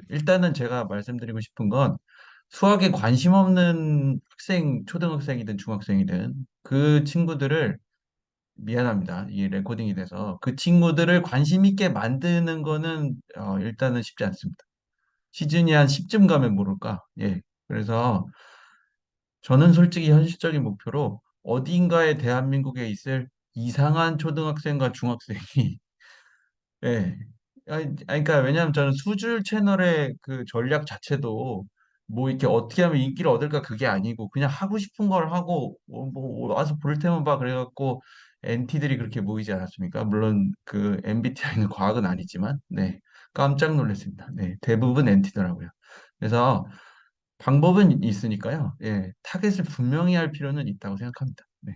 일단은 제가 말씀드리고 싶은 건 수학에 관심 없는 초등학생이든 중학생이든 그 친구들을 미안합니다. 이 레코딩이 돼서 그 친구들을 관심 있게 만드는 거는 일단은 쉽지 않습니다. 시즌이 한 10쯤 가면 모를까? 예. 그래서 저는 솔직히 현실적인 목표로 어딘가에 대한민국에 있을 이상한 초등학생과 중학생이 예. 그러니까 왜냐하면 저는 수줄 채널의 그 전략 자체도 뭐 이렇게 어떻게 하면 인기를 얻을까 그게 아니고 그냥 하고 싶은 걸 하고 뭐 와서 볼 테면 봐 그래갖고 NT들이 그렇게 모이지 않았습니까? 물론 그 MBTI는 과학은 아니지만 네 깜짝 놀랐습니다. 네 대부분 NT더라고요. 그래서 방법은 있으니까요. 예 타겟을 분명히 할 필요는 있다고 생각합니다. 네.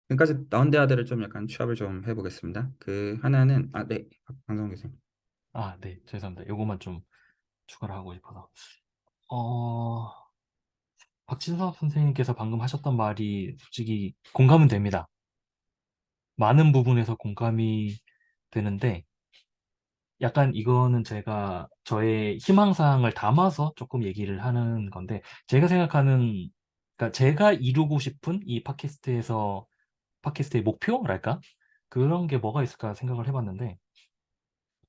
지금까지 나온 대화들을 좀 약간 취합을 좀 해보겠습니다. 하나는 네, 방송 교수님. 네, 죄송합니다. 요것만 좀 추가를 하고 싶어서. 어, 박진섭 선생님께서 방금 하셨던 말이 솔직히 공감은 됩니다. 많은 부분에서 공감이 되는데, 약간 이거는 제가 저의 희망사항을 담아서 조금 얘기를 하는 건데, 그러니까 제가 이루고 싶은 이 팟캐스트의 목표랄까? 그런 게 뭐가 있을까 생각을 해봤는데,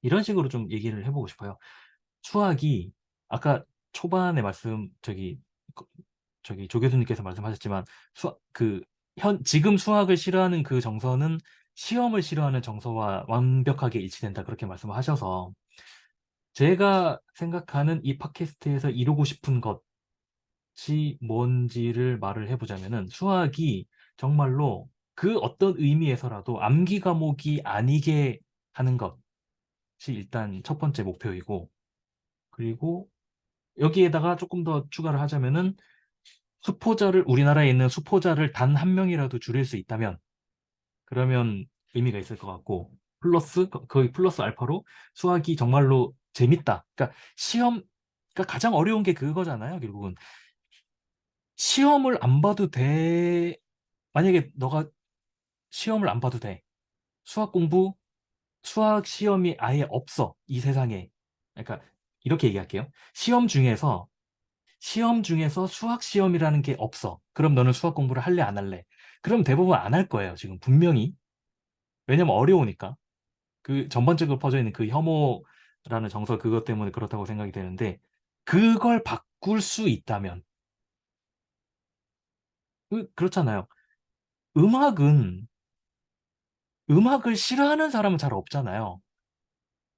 이런 식으로 좀 얘기를 해보고 싶어요. 수학이, 아까 초반에 조 교수님께서 말씀하셨지만, 지금 수학을 싫어하는 그 정서는 시험을 싫어하는 정서와 완벽하게 일치된다. 그렇게 말씀을 하셔서, 제가 생각하는 이 팟캐스트에서 이루고 싶은 것이 뭔지를 말을 해보자면은, 수학이 정말로 그 어떤 의미에서라도 암기 과목이 아니게 하는 것이 일단 첫 번째 목표이고, 그리고 여기에다가 조금 더 추가를 하자면은, 우리나라에 있는 수포자를 단 한 명이라도 줄일 수 있다면, 그러면 의미가 있을 것 같고, 거의 플러스 알파로 수학이 정말로 재밌다. 그러니까 가장 어려운 게 그거잖아요, 결국은. 시험을 안 봐도 돼. 만약에 너가 시험을 안 봐도 돼. 수학 시험이 아예 없어, 이 세상에. 그러니까, 이렇게 얘기할게요. 시험 중에서 수학 시험이라는 게 없어. 그럼 너는 수학 공부를 할래, 안 할래? 그럼 대부분 안 할 거예요, 지금 분명히. 왜냐면 어려우니까. 그 전반적으로 퍼져 있는 그 혐오라는 정서 그것 때문에 그렇다고 생각이 되는데 그걸 바꿀 수 있다면 그렇잖아요. 음악은 음악을 싫어하는 사람은 잘 없잖아요.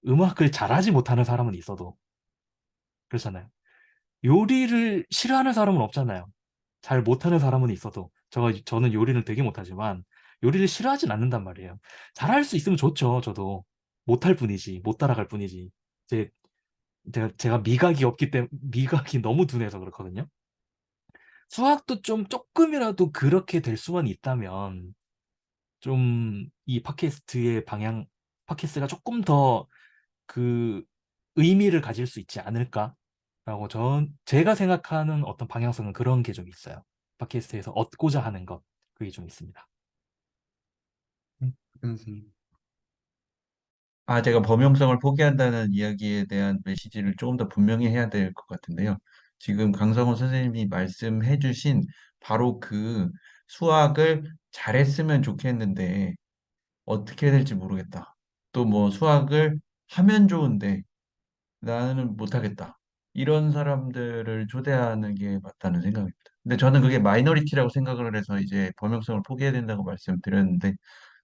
음악을 잘하지 못하는 사람은 있어도 그렇잖아요. 요리를 싫어하는 사람은 없잖아요. 잘 못하는 사람은 있어도 저는 요리를 되게 못하지만 요리를 싫어하진 않는단 말이에요. 잘할 수 있으면 좋죠. 저도 못할 뿐이지 못 따라갈 뿐이지. 제 제가 미각이 없기 때문에 미각이 너무 둔해서 그렇거든요. 수학도 좀 조금이라도 그렇게 될 수만 있다면 좀 이 팟캐스트의 방향 팟캐스트가 조금 더 그 의미를 가질 수 있지 않을까라고 제가 생각하는 어떤 방향성은 그런 게 좀 있어요. 팟캐스트에서 얻고자 하는 것 그게 좀 있습니다. 네, 선생님. 아, 제가 범용성을 포기한다는 이야기에 대한 메시지를 조금 더 분명히 해야 될 것 같은데요. 지금 강성호 선생님이 말씀해 주신 바로 그 수학을 잘했으면 좋겠는데 어떻게 해야 될지 모르겠다. 또 뭐 수학을 하면 좋은데 나는 못하겠다. 이런 사람들을 초대하는 게 맞다는 생각입니다. 근데 저는 그게 마이너리티라고 생각을 해서 이제 범용성을 포기해야 된다고 말씀드렸는데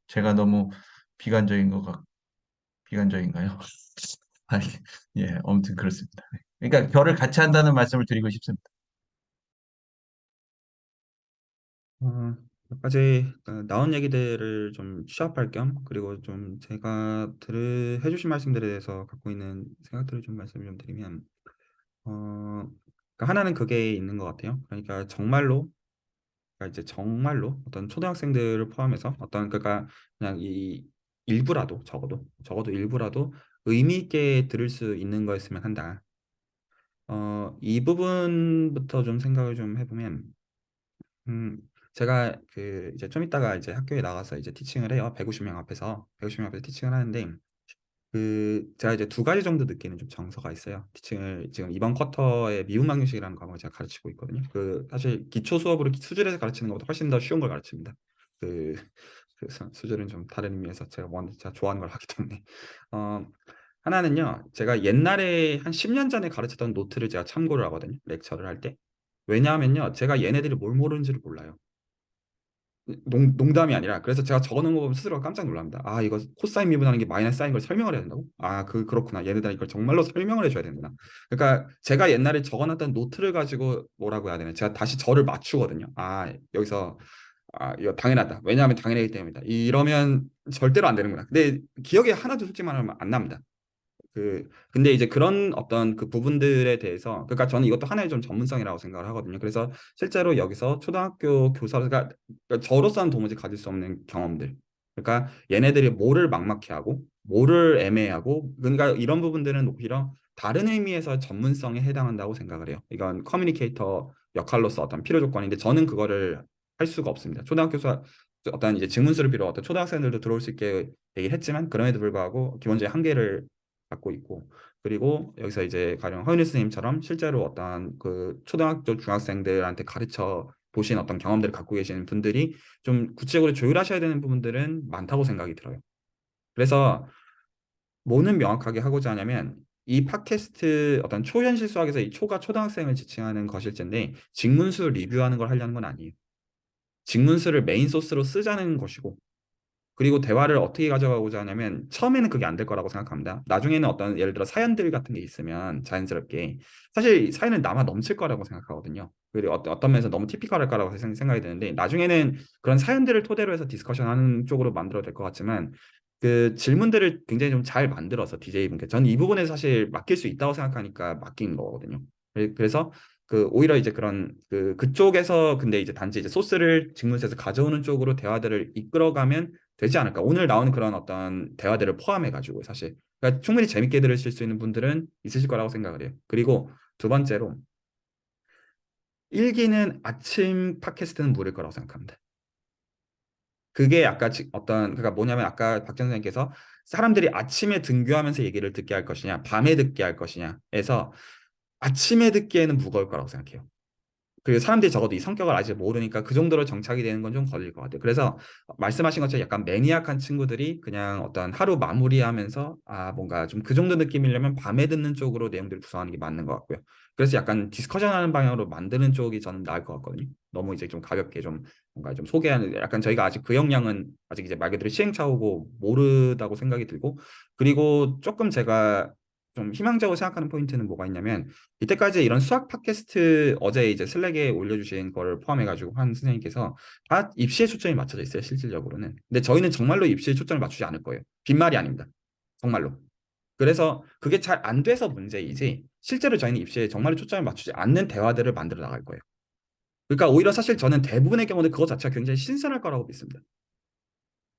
제가 너무 비관적인 비관적인가요? 아니, 예, 아무튼 그렇습니다. 네. 그러니까 결을 같이 한다는 말씀을 드리고 싶습니다. 몇 가지 나온 얘기들을 좀 취합할 겸 그리고 좀 제가 해주신 말씀들에 대해서 갖고 있는 생각들을 좀 말씀을 좀 드리면 그러니까 하나는 그게 있는 것 같아요. 그러니까 이제 정말로 어떤 초등학생들을 포함해서 그러니까 그냥 이 적어도 일부라도 의미 있게 들을 수 있는 거였으면 한다. 이 부분부터 좀 생각을 좀 해보면 제가 이제 좀 이따가 이제 학교에 나가서 이제 티칭을 해요. 150명 앞에서 티칭을 하는데 제가 이제 두 가지 정도 느끼는 좀 정서가 있어요. 티칭을 지금 이번 쿼터에 미분방정식이라는 과목을 제가 가르치고 있거든요. 사실 기초 수업으로 수질에서 가르치는 것보다 훨씬 더 쉬운 걸 가르칩니다. 그, 그래서 수질은 좀 다른 의미에서 제가 좋아하는 걸 하기 때문에 하나는요. 제가 옛날에 한 10년 전에 가르쳤던 노트를 제가 참고를 하거든요. 렉처를 할 때. 왜냐하면요. 제가 얘네들이 뭘 모르는지를 몰라요. 농담이 아니라 그래서 제가 적어놓은 거 보면 스스로 깜짝 놀랍니다. 아 이거 코사인 미분하는 게 마이너스 사인 걸 설명을 해야 된다고? 그렇구나. 얘네들 이걸 정말로 설명을 해줘야 되는구나. 그러니까 제가 옛날에 적어놨던 노트를 가지고 뭐라고 해야 되나 제가 다시 저를 맞추거든요. 여기서 이거 당연하다. 왜냐하면 당연하기 때문이다. 이러면 절대로 안 되는구나. 근데 기억에 하나도 솔직히 말하면 안 납니다. 근데 이제 그런 어떤 그 부분들에 대해서, 그러니까 저는 이것도 하나의 좀 전문성이라고 생각을 하거든요. 그래서 실제로 여기서 초등학교 교사가, 그러니까 저로서는 도무지 가질 수 없는 경험들. 그러니까 얘네들이 뭐를 막막해 하고, 뭐를 애매하고, 그러니까 이런 부분들은 오히려 다른 의미에서 전문성에 해당한다고 생각을 해요. 이건 커뮤니케이터 역할로서 어떤 필요 조건인데, 저는 그거를 할 수가 없습니다. 어떤 이제 증문수를 비롯한 어떤 초등학생들도 들어올 수 있게 얘기를 했지만, 그럼에도 불구하고 기본적인 한계를 갖고 있고 그리고 여기서 이제 가령 허윤희 선생님처럼 실제로 어떤 그 초등학교 중학생들한테 가르쳐 보신 어떤 경험들을 갖고 계시는 분들이 좀 구체적으로 조율하셔야 되는 부분들은 많다고 생각이 들어요. 그래서 뭐는 명확하게 하고자 하냐면 이 팟캐스트 어떤 초현실 수학에서 이 초가 초등학생을 지칭하는 것일텐데 직문수 리뷰하는 걸 하려는 건 아니에요. 직문수를 메인 소스로 쓰자는 것이고 그리고 대화를 어떻게 가져가고자 하냐면 처음에는 그게 안 될 거라고 생각합니다. 나중에는 어떤 예를 들어 사연들 같은 게 있으면 자연스럽게 사실 사연은 남아 넘칠 거라고 생각하거든요. 그리고 어떤 면에서 너무 티피컬할 거라고 생각이 드는데 나중에는 그런 사연들을 토대로 해서 디스커션하는 쪽으로 만들어도 될 것 같지만 그 질문들을 굉장히 좀 잘 만들어서 DJ분께 저는 이 부분에 사실 맡길 수 있다고 생각하니까 맡긴 거거든요. 그래서 오히려 이제 그런 그쪽에서 근데 이제 단지 이제 소스를 직문에서 가져오는 쪽으로 대화들을 이끌어가면 되지 않을까. 오늘 나오는 그런 어떤 대화들을 포함해가지고 사실. 그러니까 충분히 재밌게 들으실 수 있는 분들은 있으실 거라고 생각을 해요. 그리고 두 번째로 일기는 아침 팟캐스트는 무료일 거라고 생각합니다. 그게 아까 그러니까 뭐냐면 아까 박정 선생님께서 사람들이 아침에 등교하면서 얘기를 듣게 할 것이냐, 밤에 듣게 할 것이냐 해서 아침에 듣기에는 무거울 거라고 생각해요. 그리고 사람들이 적어도 이 성격을 아직 모르니까 그 정도로 정착이 되는 건 좀 걸릴 것 같아요. 그래서 말씀하신 것처럼 약간 매니악한 친구들이 그냥 어떤 하루 마무리하면서 아 뭔가 좀 그 정도 느낌이려면 밤에 듣는 쪽으로 내용들을 구성하는 게 맞는 것 같고요. 그래서 약간 디스커션하는 방향으로 만드는 쪽이 저는 나을 것 같거든요. 너무 이제 좀 가볍게 좀 뭔가 좀 소개하는 약간 저희가 아직 그 역량은 아직 이제 말 그대로 시행착오고 모르다고 생각이 들고 그리고 조금 제가 좀 희망적으로 생각하는 포인트는 뭐가 있냐면 이때까지 이런 수학 팟캐스트 어제 이제 슬랙에 올려주신 거를 포함해가지고 한 선생님께서 다 입시에 초점이 맞춰져 있어요, 실질적으로는. 근데 저희는 정말로 입시에 초점을 맞추지 않을 거예요. 빈말이 아닙니다. 정말로. 그래서 그게 잘 안 돼서 문제이지 실제로 저희는 입시에 정말로 초점을 맞추지 않는 대화들을 만들어 나갈 거예요. 그러니까 오히려 사실 저는 대부분의 경우는 그거 자체가 굉장히 신선할 거라고 믿습니다.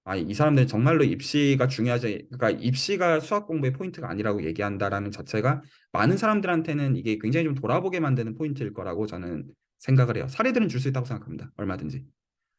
아, 이 사람들은 정말로 입시가 중요하지, 그러니까 입시가 수학 공부의 포인트가 아니라고 얘기한다라는 자체가 많은 사람들한테는 이게 굉장히 좀 돌아보게 만드는 포인트일 거라고 저는 생각을 해요. 사례들은 줄 수 있다고 생각합니다. 얼마든지.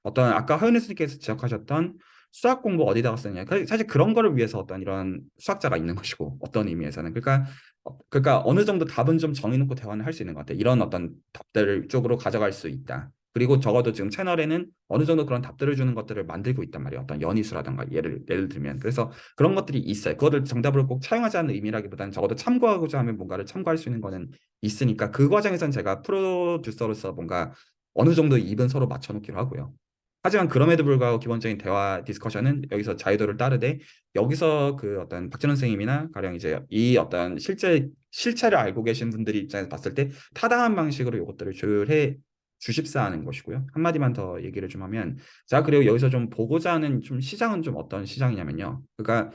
어떤 아까 허윤희 선생님께서 지적하셨던 수학 공부 어디다가 쓰냐. 사실 그런 거를 위해서 어떤 이런 수학자가 있는 것이고 어떤 의미에서는 그러니까 어느 정도 답은 좀 정해놓고 대화는 할 수 있는 것 같아요. 이런 어떤 답들 쪽으로 가져갈 수 있다. 그리고 적어도 지금 채널에는 어느 정도 그런 답들을 주는 것들을 만들고 있단 말이에요. 어떤 연희수라든가 예를 들면 그래서 그런 것들이 있어요. 그거를 정답으로 꼭 차용하지 않는 의미라기보다는 적어도 참고하고자 하면 뭔가를 참고할 수 있는 거는 있으니까 그 과정에선 제가 프로듀서로서 뭔가 어느 정도 입은 서로 맞춰놓기로 하고요. 하지만 그럼에도 불구하고 기본적인 대화 디스커션은 여기서 자유도를 따르되 여기서 그 어떤 박진원 선생님이나 가령 이제 이 어떤 실체를 알고 계신 분들이 입장에서 봤을 때 타당한 방식으로 이것들을 조율해 주십사 하는 것이고요. 한마디만 더 얘기를 좀 하면 자 그리고 여기서 좀 보고자 하는 좀 시장은 좀 어떤 시장이냐면요. 그러니까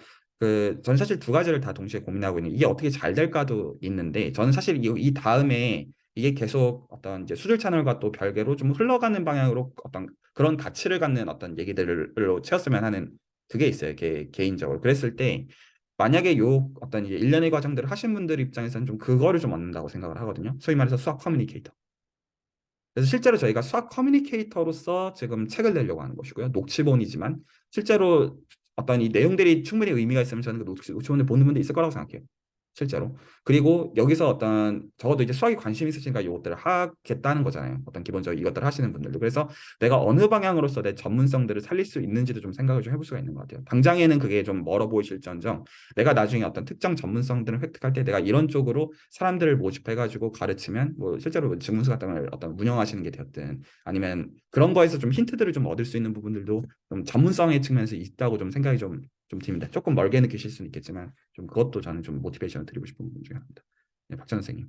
전 사실 두 가지를 다 동시에 고민하고 있는 이게 어떻게 잘 될까도 있는데 저는 사실 이 다음에 이게 계속 어떤 이제 수질 채널과 또 별개로 좀 흘러가는 방향으로 어떤 그런 가치를 갖는 어떤 얘기들로 채웠으면 하는 그게 있어요. 개인적으로. 그랬을 때 만약에 요 어떤 이제 일련의 과정들을 하신 분들 입장에서는 좀 그거를 좀 얻는다고 생각을 하거든요. 소위 말해서 수학 커뮤니케이터. 그래서 실제로 저희가 수학 커뮤니케이터로서 지금 책을 내려고 하는 것이고요. 녹취본이지만 실제로 어떤 이 내용들이 충분히 의미가 있으면 저는 그 녹취본을 보는 분도 있을 거라고 생각해요. 실제로. 그리고 여기서 어떤 적어도 이제 수학에 관심 있으시니까 이것들을 하겠다는 거잖아요. 어떤 기본적으로 이것들을 하시는 분들도. 그래서 내가 어느 방향으로서 내 전문성들을 살릴 수 있는지도 좀 생각을 좀 해볼 수가 있는 것 같아요. 당장에는 그게 좀 멀어 보이실지언정 내가 나중에 어떤 특정 전문성들을 획득할 때 내가 이런 쪽으로 사람들을 모집해가지고 가르치면 뭐 실제로 뭐 증문서 같은 걸 어떤 운영하시는 게 되었든 아니면 그런 거에서 좀 힌트들을 좀 얻을 수 있는 부분들도 좀 전문성의 측면에서 있다고 좀 생각이 좀 듭니다. 조금 멀게 느끼실 수는 있겠지만 좀 그것도 저는 좀 모티베이션을 드리고 싶은 부분 중에 하나입니다. 네, 박찬 선생님.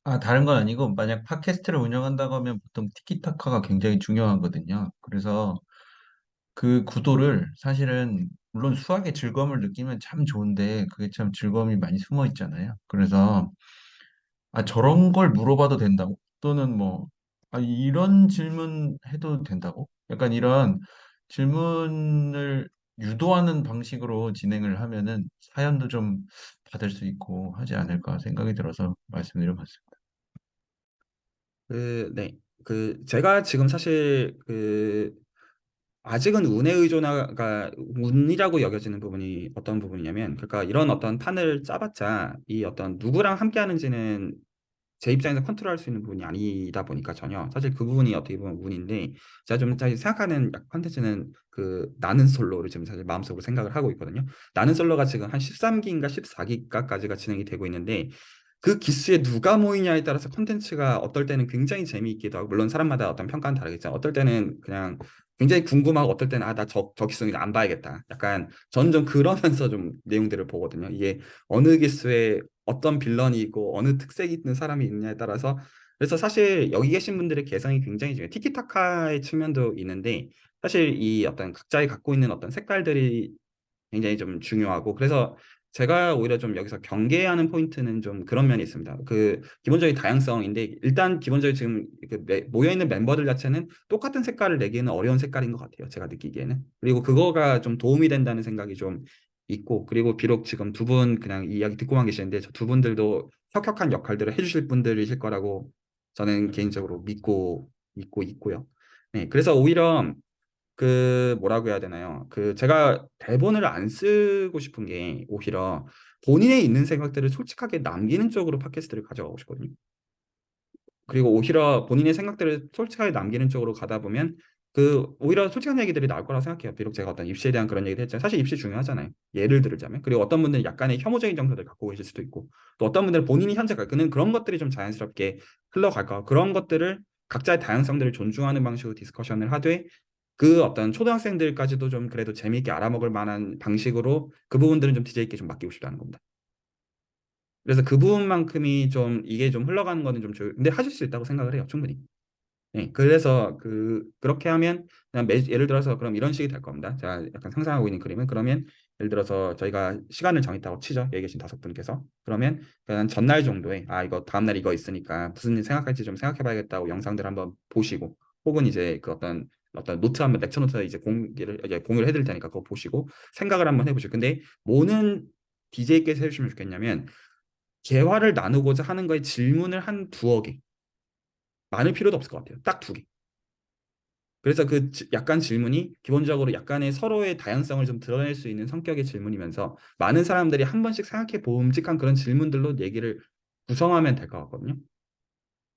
아, 다른 건 아니고, 만약 팟캐스트를 운영한다고 하면 보통 티키타카가 굉장히 중요하거든요. 그래서 그 구도를 사실은, 물론 수학의 즐거움을 느끼면 참 좋은데, 그게 참 즐거움이 많이 숨어 있잖아요. 그래서, 아, 저런 걸 물어봐도 된다고? 또는 뭐, 아, 이런 질문 해도 된다고? 약간 이런 질문을 유도하는 방식으로 진행을 하면은 사연도 좀 받을 수 있고 하지 않을까 생각이 들어서 말씀드려봤습니다. 네. 제가 지금 사실 아직은 운에 의존하가 운이라고 여겨지는 부분이 어떤 부분이냐면 그러니까 이런 어떤 판을 짜봤자 이 어떤 누구랑 함께 하는지는 제 입장에서 컨트롤할 수 있는 부분이 아니다 보니까 전혀 사실 그 부분이 어떻게 보면 운인데 제가 좀 사실 생각하는 컨텐츠는 나는 솔로를 지금 사실 마음속으로 생각을 하고 있거든요. 나는 솔로가 지금 한 13기인가 14기가까지가 진행이 되고 있는데 그 기수에 누가 모이냐에 따라서 컨텐츠가 어떨 때는 굉장히 재미있기도 하고 물론 사람마다 어떤 평가는 다르겠지만 어떨 때는 그냥 굉장히 궁금하고 어떨 때는 아 나 저 기수는 안 봐야겠다. 약간 저는 좀 그러면서 좀 내용들을 보거든요. 이게 어느 기수에 어떤 빌런이 있고 어느 특색이 있는 사람이 있느냐에 따라서 그래서 사실 여기 계신 분들의 개성이 굉장히 중요해요. 티키타카의 측면도 있는데 사실 이 어떤 각자의 갖고 있는 어떤 색깔들이 굉장히 좀 중요하고 그래서 제가 오히려 좀 여기서 경계하는 포인트는 좀 그런 면이 있습니다. 기본적인 다양성인데 일단 기본적으로 지금 모여 있는 멤버들 자체는 똑같은 색깔을 내기는 어려운 색깔인 것 같아요. 제가 느끼기에는. 그리고 그거가 좀 도움이 된다는 생각이 좀 있고 그리고 비록 지금 두 분 그냥 이 이야기 듣고만 계시는데 저 두 분들도 혁혁한 역할들을 해주실 분들이실 거라고 저는 개인적으로 믿고 있고요. 네, 그래서 오히려 뭐라고 해야 되나요? 제가 대본을 안 쓰고 싶은 게 오히려 본인의 있는 생각들을 솔직하게 남기는 쪽으로 팟캐스트를 가져가고 싶거든요. 그리고 오히려 본인의 생각들을 솔직하게 남기는 쪽으로 가다 보면 오히려 솔직한 얘기들이 나올 거라고 생각해요. 비록 제가 어떤 입시에 대한 그런 얘기를 했지만 사실 입시 중요하잖아요. 예를 들자면. 그리고 어떤 분들은 약간의 혐오적인 정서를 갖고 계실 수도 있고 또 어떤 분들은 본인이 현재 갖고 있는 그런 것들이 좀 자연스럽게 흘러갈까 그런 것들을 각자의 다양성들을 존중하는 방식으로 디스커션을 하되 그 어떤 초등학생들까지도 좀 그래도 재미있게 알아먹을 만한 방식으로 그 부분들은 좀 DJ께 좀 맡기고 싶다는 겁니다. 그래서 그 부분만큼이 좀 이게 좀 흘러가는 거는 좀 근데 하실 수 있다고 생각을 해요. 충분히. 네, 그래서 그렇게 하면 그냥 예를 들어서 그럼 이런 식이 될 겁니다. 제가 약간 상상하고 있는 그림은 그러면 예를 들어서 저희가 시간을 정했다고 치죠. 여기 계신 5분께서 그러면 그냥 전날 정도에 이거 다음날 이거 있으니까 무슨 일 생각할지 좀 생각해봐야겠다고 영상들 한번 보시고 혹은 이제 그 어떤 노트 한번 렉처 노트 이제 공유를 해드릴 테니까 그거 보시고 생각을 한번 해보시고 근데 뭐는 DJ께서 해주시면 좋겠냐면 대화를 나누고자 하는 거에 질문을 한 두어 개 많을 필요도 없을 것 같아요. 딱 2개. 그래서 약간 질문이 기본적으로 약간의 서로의 다양성을 좀 드러낼 수 있는 성격의 질문이면서 많은 사람들이 한 번씩 생각해 보음직한 그런 질문들로 얘기를 구성하면 될 것 같거든요.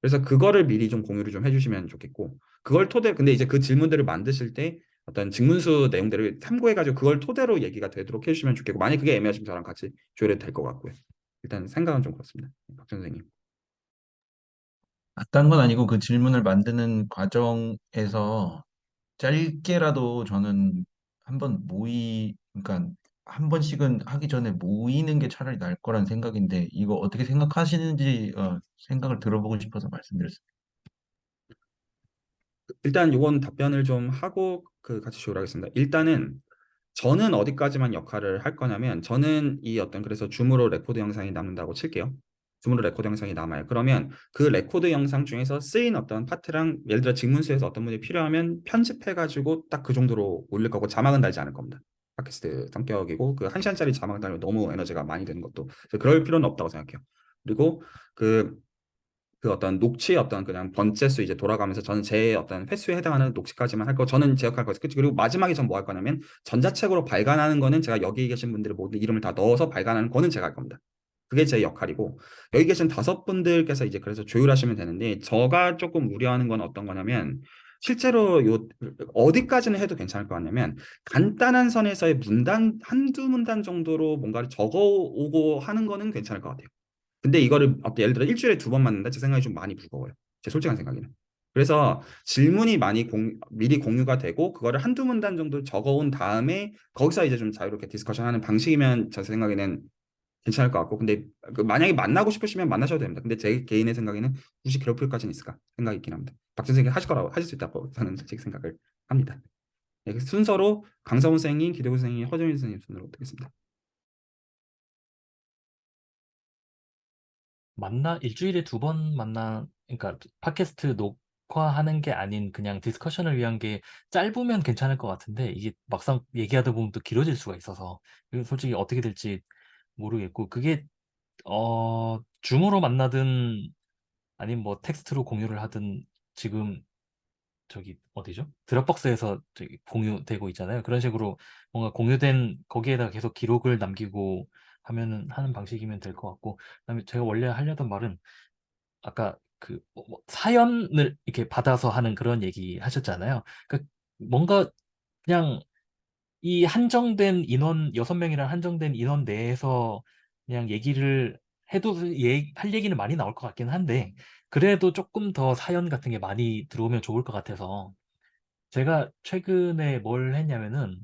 그래서 그거를 미리 좀 공유를 좀 해주시면 좋겠고 그걸 근데 이제 그 질문들을 만드실 때 어떤 직문수 내용들을 참고해가지고 그걸 토대로 얘기가 되도록 해주시면 좋겠고 만약 그게 애매하시면 저랑 같이 조율해도 될 것 같고요. 일단 생각은 좀 그렇습니다. 박 선생님. 딴 건 아니고 그 질문을 만드는 과정에서 짧게라도 저는 한번 그러니까 한 번씩은 하기 전에 모이는 게 차라리 나을 거란 생각인데 이거 어떻게 생각하시는지 생각을 들어보고 싶어서 말씀드렸습니다. 일단 이건 답변을 좀 하고 같이 조율하겠습니다. 일단은 저는 어디까지만 역할을 할 거냐면 저는 이 어떤 그래서 줌으로 레코드 영상이 남는다고 칠게요. 줌으로 레코드 영상이 남아요. 그러면 그 레코드 영상 중에서 쓰인 어떤 파트랑 예를 들어 직문수에서 어떤 분이 필요하면 편집해가지고 딱 그 정도로 올릴 거고 자막은 달지 않을 겁니다. 팟캐스트 성격이고 그 1시간짜리 자막 달면 너무 에너지가 많이 드는 것도 그래서 그럴 필요는 없다고 생각해요. 그리고 그 어떤 녹취 어떤 그냥 번째수 이제 돌아가면서 저는 제 어떤 횟수에 해당하는 녹취까지만 할 거 저는 제역할 거예요. 그리고 마지막에 전 뭐 할 거냐면 전자책으로 발간하는 거는 제가 여기 계신 분들의 모든 이름을 다 넣어서 발간하는 거는 제가 할 겁니다. 그게 제 역할이고 여기 계신 5분들께서 이제 그래서 조율하시면 되는데 제가 조금 우려하는 건 어떤 거냐면 실제로 어디까지는 해도 괜찮을 것 같냐면 간단한 선에서의 문단 한두 문단 정도로 뭔가를 적어오고 하는 거는 괜찮을 것 같아요. 근데 이거를 예를 들어 일주일에 2번 맞는다? 제 생각이 좀 많이 무거워요. 제 솔직한 생각에는. 그래서 질문이 많이 미리 공유가 되고 그거를 한두 문단 정도 적어온 다음에 거기서 이제 좀 자유롭게 디스커션하는 방식이면 제 생각에는 괜찮을 것 같고 근데 만약에 만나고 싶으시면 만나셔도 됩니다. 근데 제 개인의 생각에는 굳이 그럴 필요까지는 있을까 생각이 있긴 합니다. 박 선생님이 하실 수 있다고 저는 솔직히 생각을 합니다. 네, 그래서 순서로 강성훈 선생님, 기대구 선생님, 허정민 선생님 순으로 듣겠습니다. 일주일에 2번 그러니까 팟캐스트 녹화하는 게 아닌 그냥 디스커션을 위한 게 짧으면 괜찮을 것 같은데 이게 막상 얘기하다 보면 또 길어질 수가 있어서 이거 솔직히 어떻게 될지 모르겠고 그게 줌으로 만나든 아니면 뭐 텍스트로 공유를 하든 지금 저기 어디죠? 드롭박스에서 저기 공유되고 있잖아요. 그런 식으로 뭔가 공유된 거기에다가 계속 기록을 남기고 하는 방식이면 될 것 같고 그다음에 제가 원래 하려던 말은 아까 뭐 사연을 이렇게 받아서 하는 그런 얘기 하셨잖아요. 뭔가 그냥 이 한정된 인원 6명이란 한정된 인원 내에서 그냥 얘기를 해도 할 얘기는 많이 나올 것 같긴 한데 그래도 조금 더 사연 같은 게 많이 들어오면 좋을 것 같아서 제가 최근에 뭘 했냐면은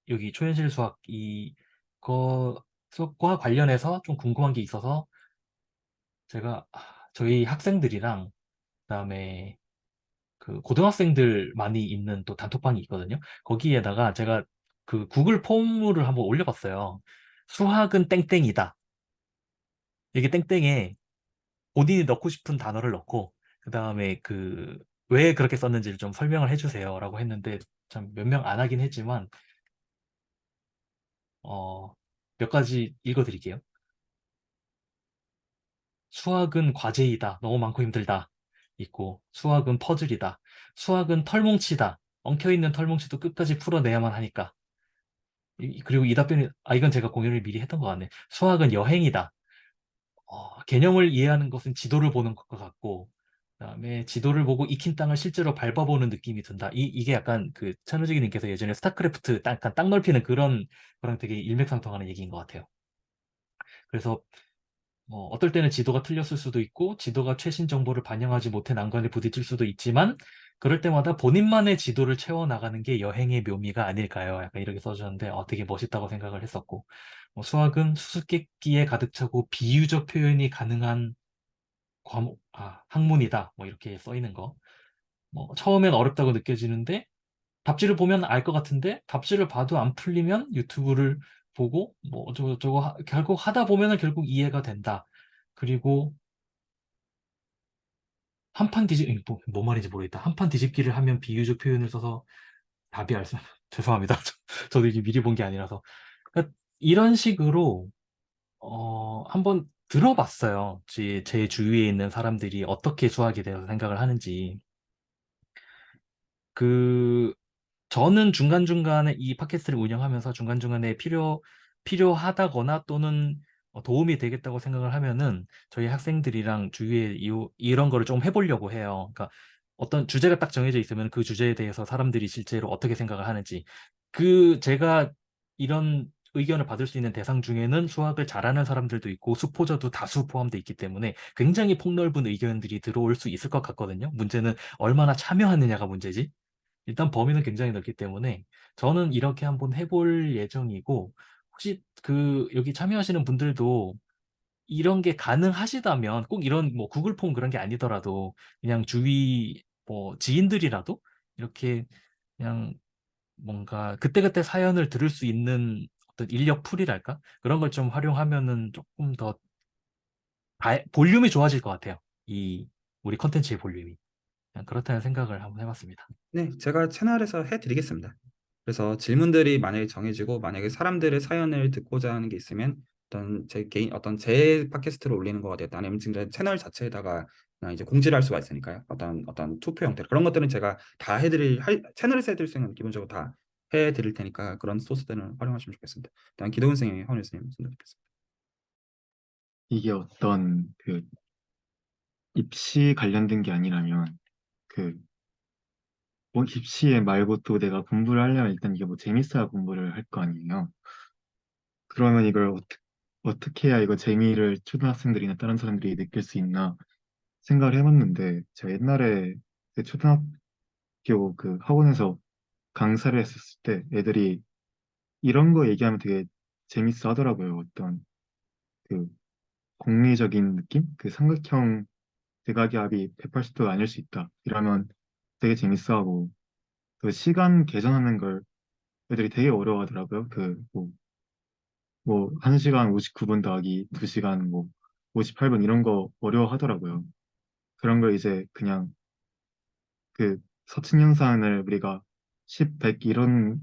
여기 초현실 수학 수학과 관련해서 좀 궁금한 게 있어서 제가 저희 학생들이랑 그다음에 그 고등학생들 많이 있는 또 단톡방이 있거든요. 거기에다가 제가 그 구글 폼을 한번 올려봤어요. 수학은 땡땡이다. 이게 땡땡에 본인이 넣고 싶은 단어를 넣고 그다음에 왜 그렇게 썼는지를 좀 설명을 해주세요라고 했는데 참 몇 명 안 하긴 했지만 몇 가지 읽어드릴게요. 수학은 과제이다. 너무 많고 힘들다. 있고 수학은 퍼즐이다. 수학은 털뭉치다. 엉켜있는 털뭉치도 끝까지 풀어내야만 하니까. 그리고 이 답변이 이건 제가 공유를 미리 했던 것 같네. 수학은 여행이다. 개념을 이해하는 것은 지도를 보는 것과 같고, 그다음에 지도를 보고 익힌 땅을 실제로 밟아보는 느낌이 든다. 이게 약간 그 찬우지기님께서 예전에 스타크래프트 약간 땅 넓히는 그런 거랑 되게 일맥상통하는 얘기인 것 같아요. 그래서 어떨 때는 지도가 틀렸을 수도 있고, 지도가 최신 정보를 반영하지 못해 난관에 부딪힐 수도 있지만, 그럴 때마다 본인만의 지도를 채워나가는 게 여행의 묘미가 아닐까요? 약간 이렇게 써주셨는데, 되게 멋있다고 생각을 했었고, 수학은 수수께끼에 가득 차고 비유적 표현이 가능한 학문이다. 뭐 이렇게 써 있는 거. 처음엔 어렵다고 느껴지는데, 답지를 보면 알 것 같은데, 답지를 봐도 안 풀리면 유튜브를 보고, 뭐 어쩌고저쩌고 결국 하다 보면은 결국 이해가 된다. 그리고 뭐 말인지 모르겠다. 한판 뒤집기를 하면 비유적 표현을 써서 답이 알 수, 죄송합니다. 저도 이게 미리 본 게 아니라서. 그러니까 이런 식으로, 한번 들어봤어요. 제 주위에 있는 사람들이 어떻게 수학에 대해서 생각을 하는지. 그, 저는 중간중간에 이 팟캐스트를 운영하면서 중간중간에 필요하다거나 또는 도움이 되겠다고 생각을 하면은 저희 학생들이랑 주위에 이런 거를 좀 해보려고 해요. 그러니까 어떤 주제가 딱 정해져 있으면 그 주제에 대해서 사람들이 실제로 어떻게 생각을 하는지. 제가 이런 의견을 받을 수 있는 대상 중에는 수학을 잘하는 사람들도 있고 수포자도 다수 포함되어 있기 때문에 굉장히 폭넓은 의견들이 들어올 수 있을 것 같거든요. 문제는 얼마나 참여하느냐가 문제지. 일단 범위는 굉장히 넓기 때문에 저는 이렇게 한번 해볼 예정이고, 혹시 여기 참여하시는 분들도 이런 게 가능하시다면 꼭 이런 뭐 구글 폼 그런 게 아니더라도 그냥 주위 뭐 지인들이라도 이렇게 그냥 뭔가 그때그때 사연을 들을 수 있는 어떤 인력 풀이랄까? 그런 걸 좀 활용하면은 조금 더 볼륨이 좋아질 것 같아요. 우리 컨텐츠의 볼륨이. 그냥 그렇다는 생각을 한번 해봤습니다. 네, 제가 채널에서 해드리겠습니다. 그래서 질문들이 만약에 정해지고 만약에 사람들의 사연을 듣고자 하는 게 있으면 어떤 제 팟캐스트를 올리는 거가 됐다 아니면 진짜 채널 자체에다가 그냥 이제 공지를 할 수가 있으니까요. 어떤 투표 형태 그런 것들은 제가 다 채널에서 해드릴 수 있는 기본적으로 다 해드릴 테니까 그런 소스들은 활용하시면 좋겠습니다. 일단 기도훈 선생님, 황일 선생님 말씀 드리겠습니다. 이게 어떤 그 입시 관련된 게 아니라면 그 뭐 입시에 말고 또 내가 공부를 하려면 일단 이게 뭐 재밌어야 공부를 할 거 아니에요. 그러면 이걸 어떻게 해야 이거 재미를 초등학생들이나 다른 사람들이 느낄 수 있나 생각을 해봤는데 제가 옛날에 그 초등학교 그 학원에서 강사를 했었을 때 애들이 이런 거 얘기하면 되게 재밌어 하더라고요. 어떤 그 공리적인 느낌? 그 삼각형 대각의 합이 180도가 아닐 수 있다. 이러면 되게 재밌어 하고 그 시간 계산하는 걸 애들이 되게 어려워하더라고요. 뭐 1시간 59분 더하기 2시간 뭐 58분 이런 거 어려워하더라고요. 그런 걸 이제 그냥 그 서측 연산을 우리가 10, 100 이런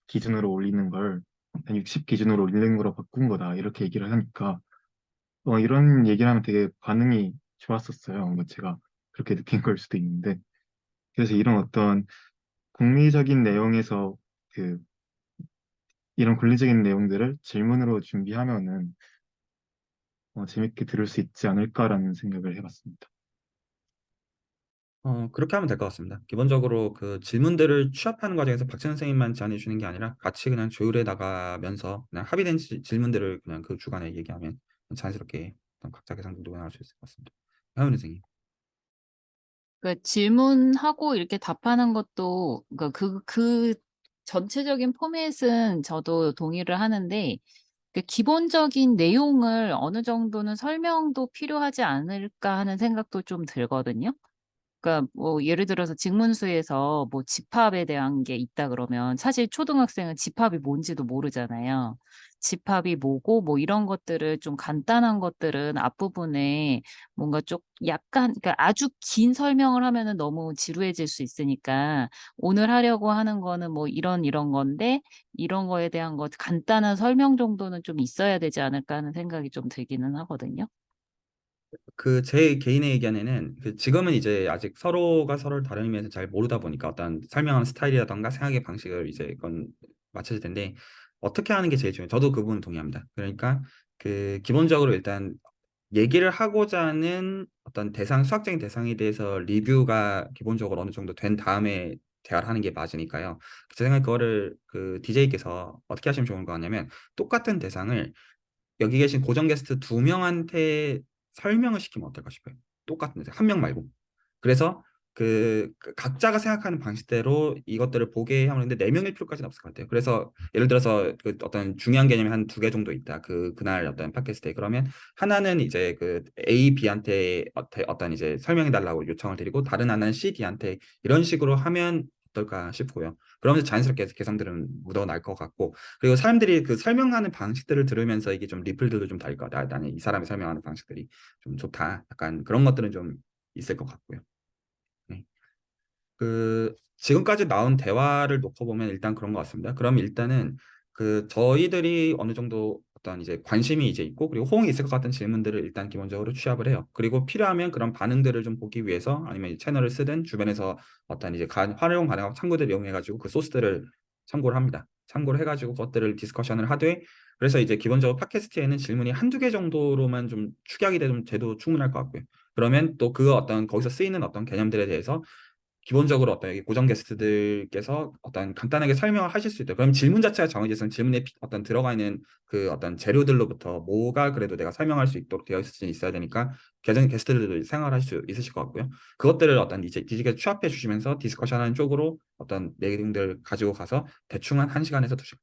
기준으로 올리는 걸 한 60 기준으로 올리는 거로 바꾼 거다. 이렇게 얘기를 하니까 이런 얘기를 하면 되게 반응이 좋았었어요. 뭐 제가 그렇게 느낀 걸 수도 있는데 그래서 이런 어떤 공리적인 내용에서 그 이런 논리적인 내용들을 질문으로 준비하면은 재밌게 들을 수 있지 않을까라는 생각을 해봤습니다. 그렇게 하면 될 것 같습니다. 기본적으로 그 질문들을 취합하는 과정에서 박찬 선생님만 제안해 주는 게 아니라 같이 그냥 조율해 나가면서 그냥 합의된 질문들을 그냥 그 주간에 얘기하면 자연스럽게 어떤 각자 개성도 나올 수 있을 것 같습니다. 하윤 선생님. 그 질문하고 이렇게 답하는 것도 그 전체적인 포맷은 저도 동의를 하는데 그 기본적인 내용을 어느 정도는 설명도 필요하지 않을까 하는 생각도 좀 들거든요. 그러니까 뭐 예를 들어서 직문수에서 뭐 집합에 대한 게 있다 그러면 사실 초등학생은 집합이 뭔지도 모르잖아요. 집합이 뭐고 뭐 이런 것들을 좀 간단한 것들은 앞부분에 뭔가 좀 약간 그러니까 아주 긴 설명을 하면은 너무 지루해질 수 있으니까 오늘 하려고 하는 거는 뭐 이런 건데 이런 거에 대한 것 간단한 설명 정도는 좀 있어야 되지 않을까 하는 생각이 좀 들기는 하거든요. 그 제 개인의 의견에는 지금은 이제 아직 서로가 서로를 다른 의미에서 잘 모르다 보니까 어떤 설명하는 스타일이라던가 생각의 방식을 이제 그건 맞춰질 텐데 어떻게 하는 게 제일 중요해요. 저도 그 부분 동의합니다. 그러니까 기본적으로 일단 얘기를 하고자 하는 어떤 대상, 수학적인 대상에 대해서 리뷰가 기본적으로 어느 정도 된 다음에 대화를 하는 게 맞으니까요. 제 생각에 그거를 그 DJ께서 어떻게 하시면 좋은 거 같냐면 똑같은 대상을 여기 계신 고정 게스트 두 명한테 설명을 시키면 어떨까 싶어요. 똑같은 대상, 한 명 말고. 그래서 그 각자가 생각하는 방식대로 이것들을 보게 하는데 네 명일 필요까지는 없을 것 같아요. 그래서 예를 들어서 그 어떤 중요한 개념이 한 두 개 정도 있다. 그날 어떤 팟캐스트에 그러면 하나는 이제 그 A, B한테 어떤 이제 설명해 달라고 요청을 드리고 다른 하나는 C, D한테 이런 식으로 하면 어떨까 싶고요. 그러면서 자연스럽게 개성들은 묻어날 것 같고 그리고 사람들이 그 설명하는 방식들을 들으면서 이게 좀 리플들도 좀 달릴 것 같아요. 나는 이 사람이 설명하는 방식들이 좀 좋다. 약간 그런 것들은 좀 있을 것 같고요. 네. 그 지금까지 나온 대화를 놓고 보면 일단 그런 것 같습니다. 그럼 일단은 그 저희들이 어느 정도 어떤 이제 관심이 이제 있고 그리고 호응이 있을 것 같은 질문들을 일단 기본적으로 취합을 해요. 그리고 필요하면 그런 반응들을 좀 보기 위해서 아니면 채널을 쓰든 주변에서 어떤 이제 활용 가능한 참고들 이용해가지고 그 소스들을 참고를 합니다. 참고를 해가지고 그것들을 디스커션을 하되 그래서 이제 기본적으로 팟캐스트에는 질문이 한두 개 정도로만 좀 축약이 되면 돼도 충분할 것 같고요. 그러면 또 그 어떤 거기서 쓰이는 어떤 개념들에 대해서 기본적으로 어떤 여기 고정 게스트들께서 어떤 간단하게 설명을 하실 수 있다. 그럼 질문 자체가 정해져서 질문에 어떤 들어가 있는 그 어떤 재료들로부터 뭐가 그래도 내가 설명할 수 있도록 되어 있어야 되니까 계정 게스트들도 생각을 할 수 있으실 것 같고요. 그것들을 어떤 이제 디지털 취합해 주시면서 디스커션하는 쪽으로 어떤 내용들 가지고 가서 대충 한 1시간에서 2시간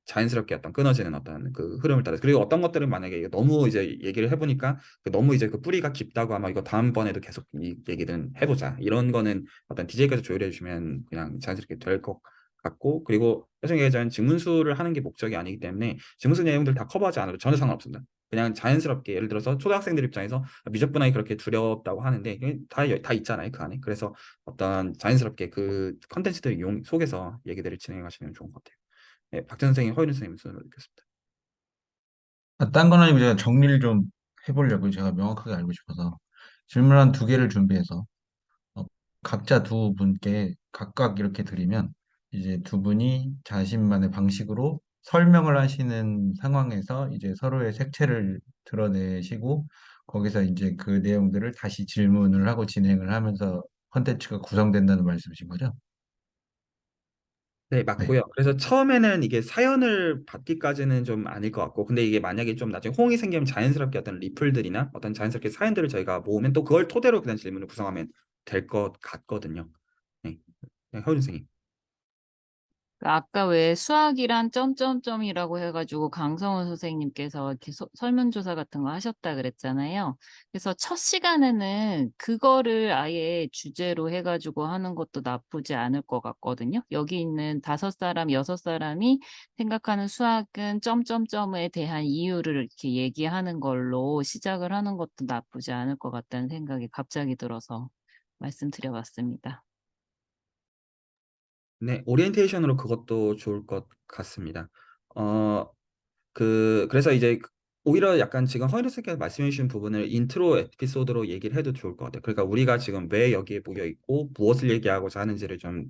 자연스럽게 어떤 끊어지는 어떤 그 흐름을 따라서 그리고 어떤 것들은 만약에 이게 너무 이제 얘기를 해보니까 너무 이제 그 뿌리가 깊다고 아마 이거 다음번에도 계속 이 얘기는 해보자 이런 거는 어떤 DJ께서 조율해 주시면 그냥 자연스럽게 될 것 같고 그리고 계속 얘기하자면 직문수를 하는 게 목적이 아니기 때문에 직문수 내용들 다 커버하지 않아도 전혀 상관없습니다. 그냥 자연스럽게 예를 들어서 초등학생들 입장에서 미적분하기 그렇게 두렵다고 하는데 다 있잖아요 그 안에 그래서 어떤 자연스럽게 그 컨텐츠들 속에서 얘기들을 진행하시면 좋은 것 같아요. 네, 박전 선생님, 허윤 선생님 수업을 듣겠습니다. 딴 건 아니고 제가 정리를 좀 해보려고요. 제가 명확하게 알고 싶어서. 질문 한 두 개를 준비해서 어, 각자 두 분께 각각 이렇게 드리면 이제 두 분이 자신만의 방식으로 설명을 하시는 상황에서 이제 서로의 색채를 드러내시고 거기서 이제 그 내용들을 다시 질문을 하고 진행을 하면서 컨텐츠가 구성된다는 말씀이신 거죠? 네, 네. 맞고요. 그래서 처음에는 이게 사연을 받기까지는 좀 아닐 것 같고, 근데 이게 만약에 좀 나중에 호응이 생기면 자연스럽게 어떤 리플들이나 어떤 자연스럽게 사연들을 저희가 모으면 또 그걸 토대로 그냥 질문을 구성하면 될 것 같거든요. 네, 네, 허윤 선생님. 아까 왜 수학이란 점점점이라고 해가지고 강성원 선생님께서 이렇게 설문조사 같은 거 하셨다 그랬잖아요. 그래서 첫 시간에는 그거를 아예 주제로 해가지고 하는 것도 나쁘지 않을 것 같거든요. 여기 있는 5사람, 6사람이 생각하는 수학은 점점점에 대한 이유를 이렇게 얘기하는 걸로 시작을 하는 것도 나쁘지 않을 것 같다는 생각이 갑자기 들어서 말씀드려봤습니다. 네, 오리엔테이션으로 그것도 좋을 것 같습니다. 어, 그래서 이제 오히려 약간 지금 허인호 선생님께서 말씀해 주신 부분을 인트로 에피소드로 얘기를 해도 좋을 것 같아요. 그러니까 우리가 지금 왜 여기에 모여 있고 무엇을 얘기하고자 하는지를 좀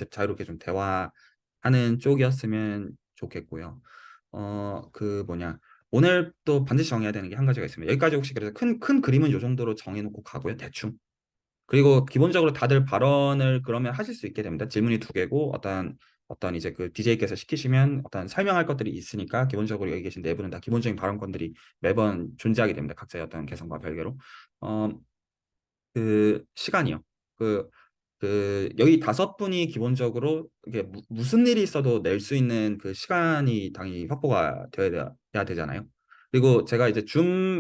자유롭게 좀 대화하는 쪽이었으면 좋겠고요. 그 뭐냐. 오늘 또 반드시 정해야 되는 게 한 가지가 있습니다. 여기까지 혹시 그래서 큰 그림은 요 정도로 정해놓고 가고요. 대충. 그리고 기본적으로 다들 발언을 그러면 하실 수 있게 됩니다. 질문이 두 개고 어떤 이제 그 DJ께서 시키시면 어떤 설명할 것들이 있으니까 기본적으로 여기 계신 네 분은 다 기본적인 발언권들이 매번 존재하게 됩니다. 각자의 어떤 개성과 별개로. 어, 그 시간이요. 그, 여기 5분이 기본적으로 이게 무슨 일이 있어도 낼 수 있는 그 시간이 당연히 확보가 되어야 되잖아요. 그리고 제가 이제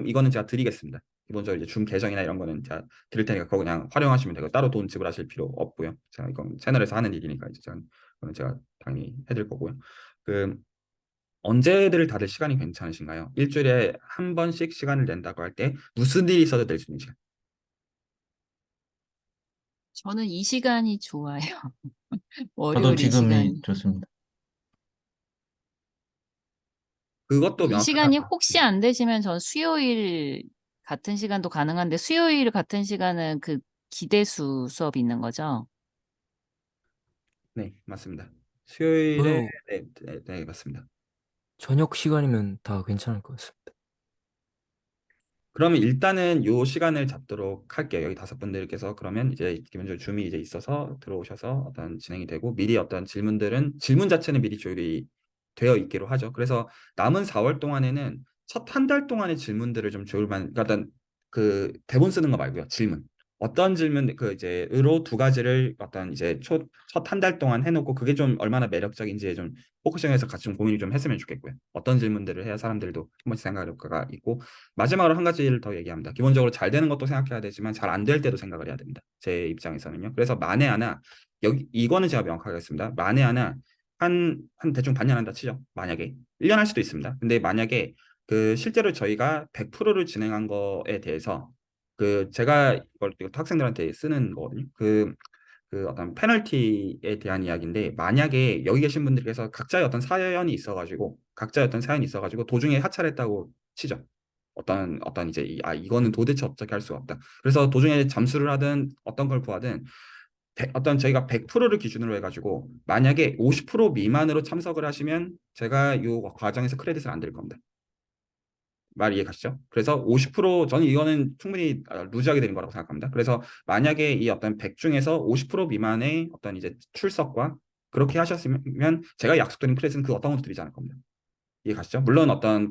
이거는 제가 드리겠습니다. 기본적으로 이제 줌 계정이나 이런 거는 제가 드릴 테니까 그거 그냥 활용하시면 되고 따로 돈 지불하실 필요 없고요. 제가 이건 채널에서 하는 일이니까 이제 그건 제가 당연히 해드릴 거고요. 그 언제들 다들 시간이 괜찮으신가요? 일주일에 한 번씩 시간을 낸다고 할 때 무슨 일이 있어도 낼 수 있는 시간. 저는 이 시간이 좋아요. 저도 월요일 이 지금이 시간이. 좋습니다. 그것도 이 명확하다. 시간이 혹시 안 되시면 전 수요일 같은 시간도 가능한데 수요일 같은 시간은 그 기대수 수업이 있는 거죠? 네, 맞습니다. 수요일에 저도 네, 맞습니다. 저녁 시간이면 다 괜찮을 것 같습니다. 그러면 일단은 요 시간을 잡도록 할게요. 여기 5분들께서 그러면 이제 기본적으로 줌이 이제 있어서 들어오셔서 어떤 진행이 되고 미리 어떤 질문 자체는 미리 조율이 되어 있기로 하죠. 그래서 남은 4월 동안에는 첫 한 달 동안의 질문들을 좀 조율만, 그러니까 일단 그 대본 쓰는 거 말고요. 질문. 어떤 질문 그 이제 으로 2가지를 어떤 이제 첫 한 달 동안 해놓고 그게 좀 얼마나 매력적인지에 좀 포커싱해서 같이 좀 고민이 좀 했으면 좋겠고요. 어떤 질문들을 해야 사람들도 한 번씩 생각할 효과가 있고 마지막으로 한 가지를 더 얘기합니다. 기본적으로 잘 되는 것도 생각해야 되지만 잘 안 될 때도 생각을 해야 됩니다. 제 입장에서는요. 그래서 만에 하나 여기 이거는 제가 명확하게 했습니다. 만에 하나 한 대충 반년 한다 치죠. 만약에 1년 할 수도 있습니다. 근데 만약에 그 실제로 저희가 100%를 진행한 거에 대해서 그 제가 이걸 학생들한테 쓰는 거거든요. 그 어떤 페널티에 대한 이야기인데 만약에 여기 계신 분들께서 각자의 어떤 사연이 있어가지고 도중에 하차했다고 치죠. 어떤 이제 이거는 도대체 어떻게 할 수가 없다. 그래서 도중에 잠수를 하든 어떤 걸 구하든 어떤 저희가 100%를 기준으로 해가지고 만약에 50% 미만으로 참석을 하시면 제가 이 과정에서 크레딧을 안 드릴 겁니다. 말 이해 가시죠? 그래서 50% 저는 이거는 충분히 루즈하게 되는 거라고 생각합니다. 그래서 만약에 이 어떤 100 중에서 50% 미만의 어떤 이제 출석과 그렇게 하셨으면 제가 약속드린 크레딧은 그 어떤 것도 드리지 않을 겁니다. 이해 가시죠? 물론 어떤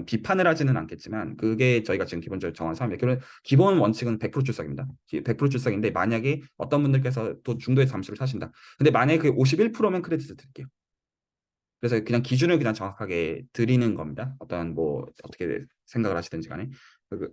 비판을 하지는 않겠지만 그게 저희가 지금 기본적으로 정한 사항이에요. 그런 기본 원칙은 100% 출석입니다. 100% 출석인데 만약에 어떤 분들께서 또 중도에 잠수를 타신다. 근데 만약에 그 51%면 크레딧을 드릴게요. 그래서 그냥 기준을 그냥 정확하게 드리는 겁니다. 어떤 뭐 어떻게 생각을 하시든지 간에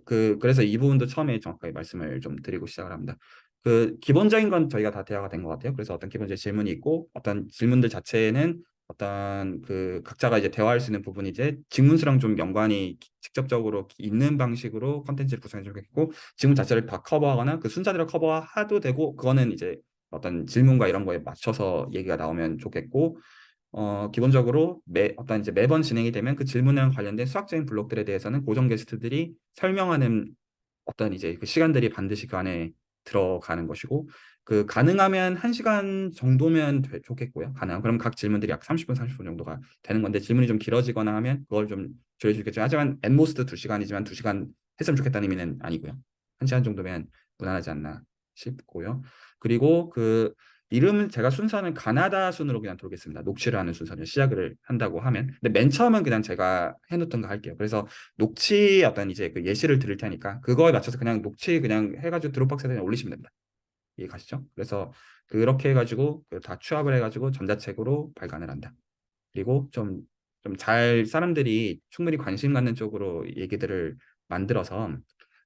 그래서 이 부분도 처음에 정확하게 말씀을 좀 드리고 시작을 합니다. 그 기본적인 건 저희가 다 대화가 된 것 같아요. 그래서 어떤 기본적인 질문이 있고 어떤 질문들 자체는 어떤 그 각자가 이제 대화할 수 있는 부분이 이제 직문수랑 좀 연관이 직접적으로 있는 방식으로 컨텐츠를 구성해 주겠고 질문 자체를 다 커버하거나 그 순서대로 커버해도 되고 그거는 이제 어떤 질문과 이런 거에 맞춰서 얘기가 나오면 좋겠고 기본적으로 어떤 이제 매번 진행이 되면 그 질문이랑 관련된 수학적인 블록들에 대해서는 고정 게스트들이 설명하는 어떤 이제 그 시간들이 반드시 그 안에 들어가는 것이고 그 가능하면 1시간 정도면 좋겠고요. 그럼 각 질문들이 약 30분, 30분 정도가 되는 건데 질문이 좀 길어지거나 하면 그걸 좀 줄여줄 수 있겠지만 하지만 앳모스트 2시간이지만 2시간 했으면 좋겠다는 의미는 아니고요. 1시간 정도면 무난하지 않나 싶고요. 그리고 그 이름은 제가 순서는 가나다 순으로 그냥 돌겠습니다. 녹취를 하는 순서를 시작을 한다고 하면. 근데 맨 처음은 그냥 제가 해놓던 거 할게요. 그래서 녹취 어떤 이제 그 예시를 들을 테니까 그거에 맞춰서 그냥 녹취 그냥 해가지고 드롭박스에 그냥 올리시면 됩니다. 이해 가시죠? 그래서 그렇게 해가지고 다 취합을 해가지고 전자책으로 발간을 한다. 그리고 좀 잘 사람들이 충분히 관심 갖는 쪽으로 얘기들을 만들어서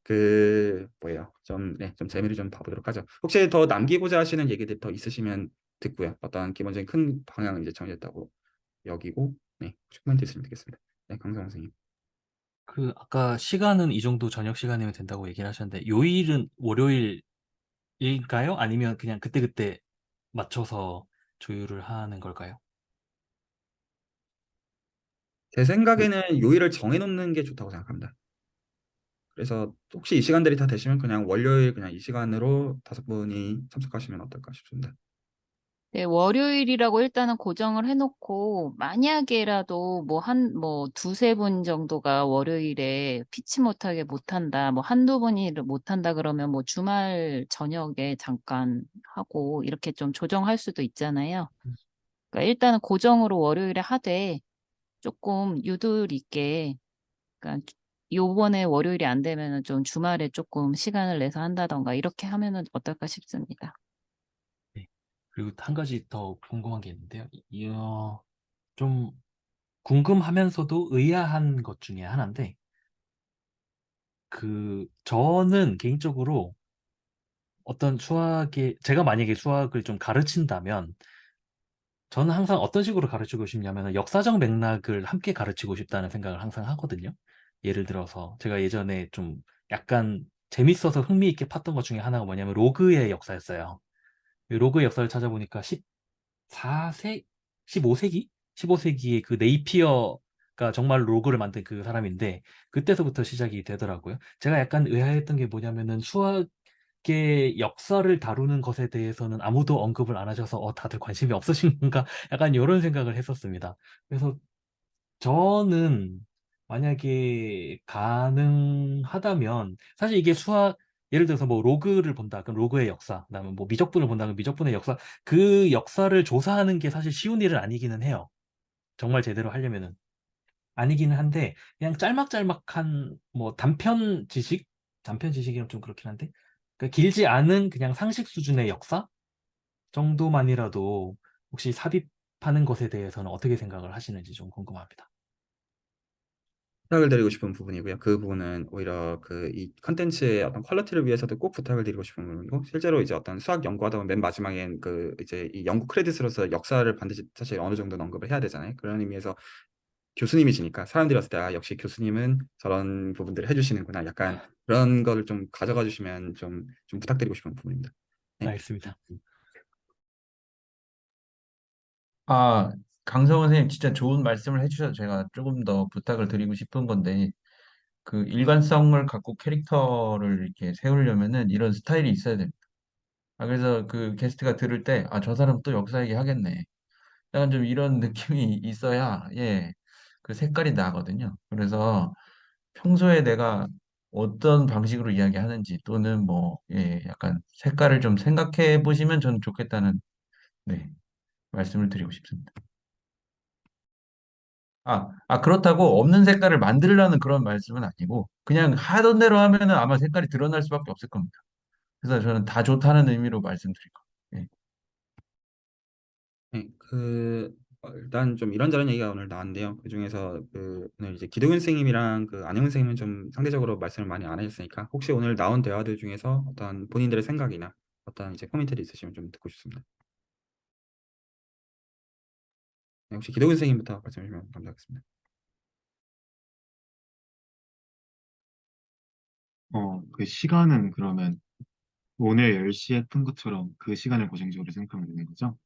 그 뭐예요? 좀 재미를 좀 봐보도록 하죠. 혹시 더 남기고자 하시는 얘기들 더 있으시면 듣고요. 어떤 기본적인 큰 방향은 이제 정해졌다고 여기고 네, 코멘트 있으면 듣겠습니다. 네, 강성 선생님. 그 아까 시간은 이 정도 저녁 시간이면 된다고 얘기를 하셨는데 요일은 월요일일까요? 아니면 그냥 그때그때 맞춰서 조율을 하는 걸까요? 제 생각에는 요일을 정해놓는 게 좋다고 생각합니다. 그래서 혹시 이 시간들이 다 되시면 그냥 월요일 그냥 이 시간으로 5분이 참석하시면 어떨까 싶습니다. 네, 월요일이라고 일단은 고정을 해놓고, 만약에라도 뭐 두세 분 정도가 월요일에 피치 못하게 못한다, 뭐 한두 분이 못한다 그러면 뭐 주말 저녁에 잠깐 하고, 이렇게 좀 조정할 수도 있잖아요. 그러니까 일단은 고정으로 월요일에 하되, 조금 유도리 있게, 그러니까 요번에 월요일이 안 되면은 좀 주말에 조금 시간을 내서 한다던가, 이렇게 하면은 어떨까 싶습니다. 네. 그리고 한 가지 더 궁금한 게 있는데요. 좀 궁금하면서도 의아한 것 중에 하나인데, 저는 개인적으로 제가 만약에 수학을 좀 가르친다면, 저는 항상 어떤 식으로 가르치고 싶냐면, 역사적 맥락을 함께 가르치고 싶다는 생각을 항상 하거든요. 예를 들어서, 제가 예전에 좀 약간 재밌어서 흥미있게 팠던 것 중에 하나가 뭐냐면, 로그의 역사였어요. 이 로그의 역사를 찾아보니까 15세기? 15세기에 그 네이피어가 정말 로그를 만든 그 사람인데 그때서부터 시작이 되더라고요. 제가 약간 의아했던 게 뭐냐면은 수학의 역사를 다루는 것에 대해서는 아무도 언급을 안 하셔서 다들 관심이 없으신 건가? 약간 이런 생각을 했었습니다. 그래서 저는 만약에 가능하다면 사실 이게 수학 예를 들어서 뭐 로그를 본다 그럼 로그의 역사 그다음에 뭐 미적분을 본다 그럼 미적분의 역사 그 역사를 조사하는 게 사실 쉬운 일은 아니기는 해요. 정말 제대로 하려면은 아니기는 한데 그냥 짤막짤막한 뭐 단편 지식이면 좀 그렇긴 한데 그러니까 길지 않은 그냥 상식 수준의 역사 정도만이라도 혹시 삽입하는 것에 대해서는 어떻게 생각을 하시는지 좀 궁금합니다. 부탁을 드리고 싶은 부분이고요. 그 부분은 오히려 그 이 컨텐츠의 어떤 퀄리티를 위해서도 꼭 부탁을 드리고 싶은 부분이고 실제로 이제 어떤 수학 연구하다 보면 맨 마지막엔 그 이제 이 연구 크레딧으로서 역사를 반드시 사실 어느 정도는 언급을 해야 되잖아요. 그런 의미에서 교수님이시니까 사람들이 봤을 때 아, 역시 교수님은 저런 부분들을 해주시는구나. 약간 그런 거를 좀 가져가 주시면 좀 부탁드리고 싶은 부분입니다. 네. 알겠습니다. 아, 강성원 선생님 진짜 좋은 말씀을 해주셔서 제가 조금 더 부탁을 드리고 싶은 건데, 그 일관성을 갖고 캐릭터를 이렇게 세우려면은 이런 스타일이 있어야 됩니다. 아, 그래서 그 게스트가 들을 때, 아, 저 사람 또 역사 얘기 하겠네. 약간 좀 이런 느낌이 있어야, 예, 그 색깔이 나거든요. 그래서 평소에 내가 어떤 방식으로 이야기하는지 또는 뭐, 예, 약간 색깔을 좀 생각해 보시면 저는 좋겠다는, 네, 말씀을 드리고 싶습니다. 그렇다고 없는 색깔을 만들려는 그런 말씀은 아니고, 그냥 하던 대로 하면은 아마 색깔이 드러날 수밖에 없을 겁니다. 그래서 저는 다 좋다는 의미로 말씀드릴 거예요. 예. 네, 일단 좀 이런저런 얘기가 오늘 나왔는데요. 그 중에서 그 오늘 이제 기동윤 선생님이랑 그 안영훈 선생님은 좀 상대적으로 말씀을 많이 안 하셨으니까 혹시 오늘 나온 대화들 중에서 어떤 본인들의 생각이나 어떤 이제 코멘트를 있으시면 좀 듣고 싶습니다. 네, 혹시 기동윤 선생님부터 말씀해 주시면 감사하겠습니다. 그 시간은 그러면 오늘 10시에 했던 것처럼 그 시간을 고정적으로 생각하면 되는 거죠?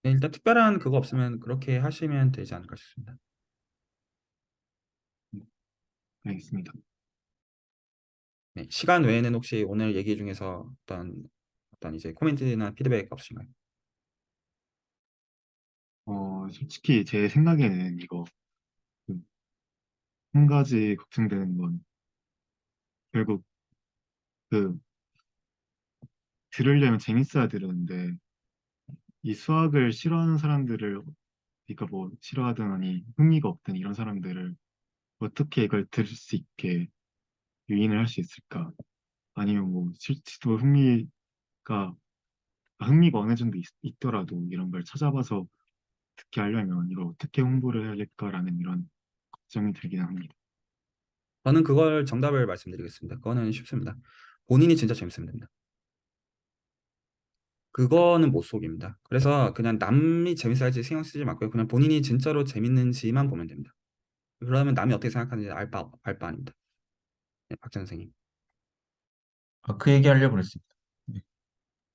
네, 일단 특별한 그거 없으면 그렇게 하시면 되지 않을까 싶습니다. 네, 알겠습니다. 네, 시간 외에는 혹시 오늘 얘기 중에서 어떤 이제 코멘트나 피드백 없으신가요? 솔직히 제 생각에는 이거 그 한 가지 걱정되는 건 결국 그 들으려면 재밌어야 들었는데 이 수학을 싫어하는 사람들을 그러니까 뭐 싫어하든 아니 흥미가 없든 이런 사람들을 어떻게 이걸 들을 수 있게 유인을 할 수 있을까? 아니면 뭐 실제로 흥미가 어느 정도 있더라도 이런 걸 찾아봐서 듣게 하려면 이걸 어떻게 홍보를 해야 될까라는 이런 걱정이 들긴 합니다. 저는 그걸 정답을 말씀드리겠습니다. 그거는 쉽습니다. 본인이 진짜 재밌으면 됩니다. 그거는 못 속입니다. 그래서 그냥 남이 재밌어야지 신경 쓰지 말고요. 그냥 본인이 진짜로 재밌는지만 보면 됩니다. 그러면 남이 어떻게 생각하는지 알 바 아닙니다. 네, 박전 선생님. 그 얘기 하려고 그랬습니다. 네.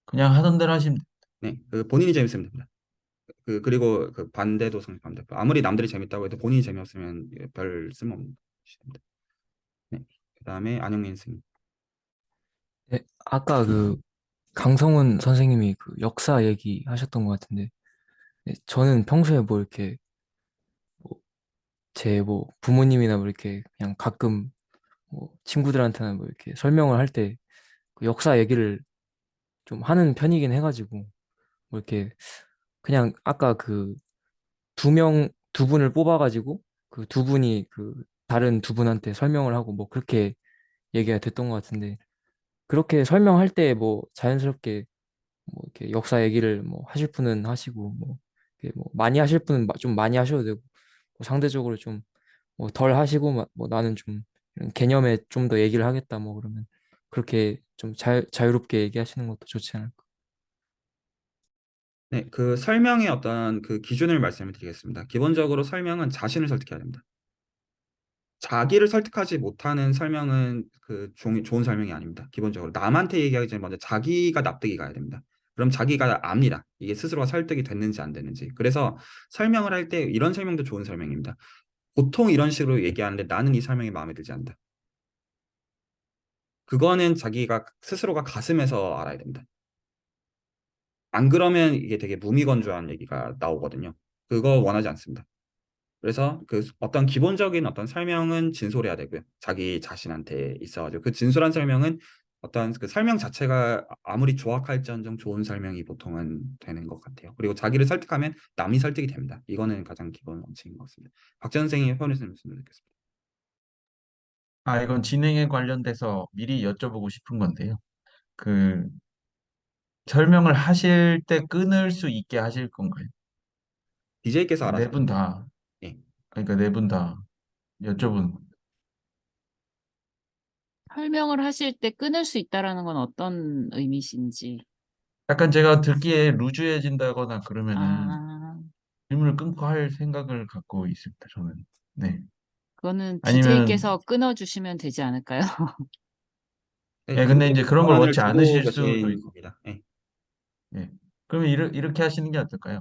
그냥 하던 대로 하시면 돼요. 네, 그 본인이 재밌으면 됩니다. 그리고 그 반대도 성립합니다. 아무리 남들이 재밌다고 해도 본인이 재미없으면 별 쓸모없는 것입니다. 네, 그다음에 안영민 선생님. 네, 아까 그 강성훈 선생님이 그 역사 얘기하셨던 것 같은데, 네, 저는 평소에 뭐 이렇게 뭐 제 뭐 부모님이나 뭐 이렇게 그냥 가끔 뭐 친구들한테나 뭐 이렇게 설명을 할 때 그 역사 얘기를 좀 하는 편이긴 해가지고 뭐 이렇게 그냥 아까 그 두 분을 뽑아가지고 그 두 분이 그 다른 두 분한테 설명을 하고 뭐 그렇게 얘기가 됐던 것 같은데 그렇게 설명할 때 뭐 자연스럽게 뭐 이렇게 역사 얘기를 뭐 하실 분은 하시고 뭐 이렇게 뭐 많이 하실 분은 좀 많이 하셔도 되고 뭐 상대적으로 좀 뭐 덜 하시고 뭐 나는 좀 이런 개념에 좀 더 얘기를 하겠다 뭐 그러면 그렇게 좀 자유롭게 얘기하시는 것도 좋지 않을까. 네, 그 설명의 어떤 그 기준을 말씀을 드리겠습니다. 기본적으로 설명은 자신을 설득해야 됩니다. 자기를 설득하지 못하는 설명은 좋은 설명이 아닙니다. 기본적으로 남한테 얘기하기 전에 먼저 자기가 납득이 가야 됩니다. 그럼 자기가 압니다. 이게 스스로가 설득이 됐는지 안 됐는지. 그래서 설명을 할 때 이런 설명도 좋은 설명입니다. 보통 이런 식으로 얘기하는데 나는 이 설명이 마음에 들지 않는다. 그거는 자기가 스스로가 가슴에서 알아야 됩니다. 안 그러면 이게 되게 무미건조한 얘기가 나오거든요. 그거 원하지 않습니다. 그래서 그 어떤 기본적인 어떤 설명은 진솔해야 되고요. 자기 자신한테 있어가지고 그 진솔한 설명은 어떤 그 설명 자체가 아무리 조악할지언정 좋은 설명이 보통은 되는 것 같아요. 그리고 자기를 설득하면 남이 설득이 됩니다. 이거는 가장 기본 원칙인 것 같습니다. 박 선생님 표현해주신 말씀 듣겠습니다. 아, 이건 진행에 관련돼서 미리 여쭤보고 싶은 건데요. 그 설명을 하실 때 끊을 수 있게 하실 건가요? DJ께서 알아서 네 분 다. 예. 그러니까 네 분 다 여쭤본. 설명을 하실 때 끊을 수 있다라는 건 어떤 의미신지. 약간 제가 듣기에 루즈해진다거나 그러면은 아, 질문을 끊고 할 생각을 갖고 있습니다, 저는. 네. 그거는 아니면, DJ께서 끊어주시면 되지 않을까요? 예, 예, 그 근데 이제 그런 걸 권한을 원치 두고 않으실 수도 계신 있고, 겁니다. 예. 예. 그러면 이렇게 하시는 게 어떨까요?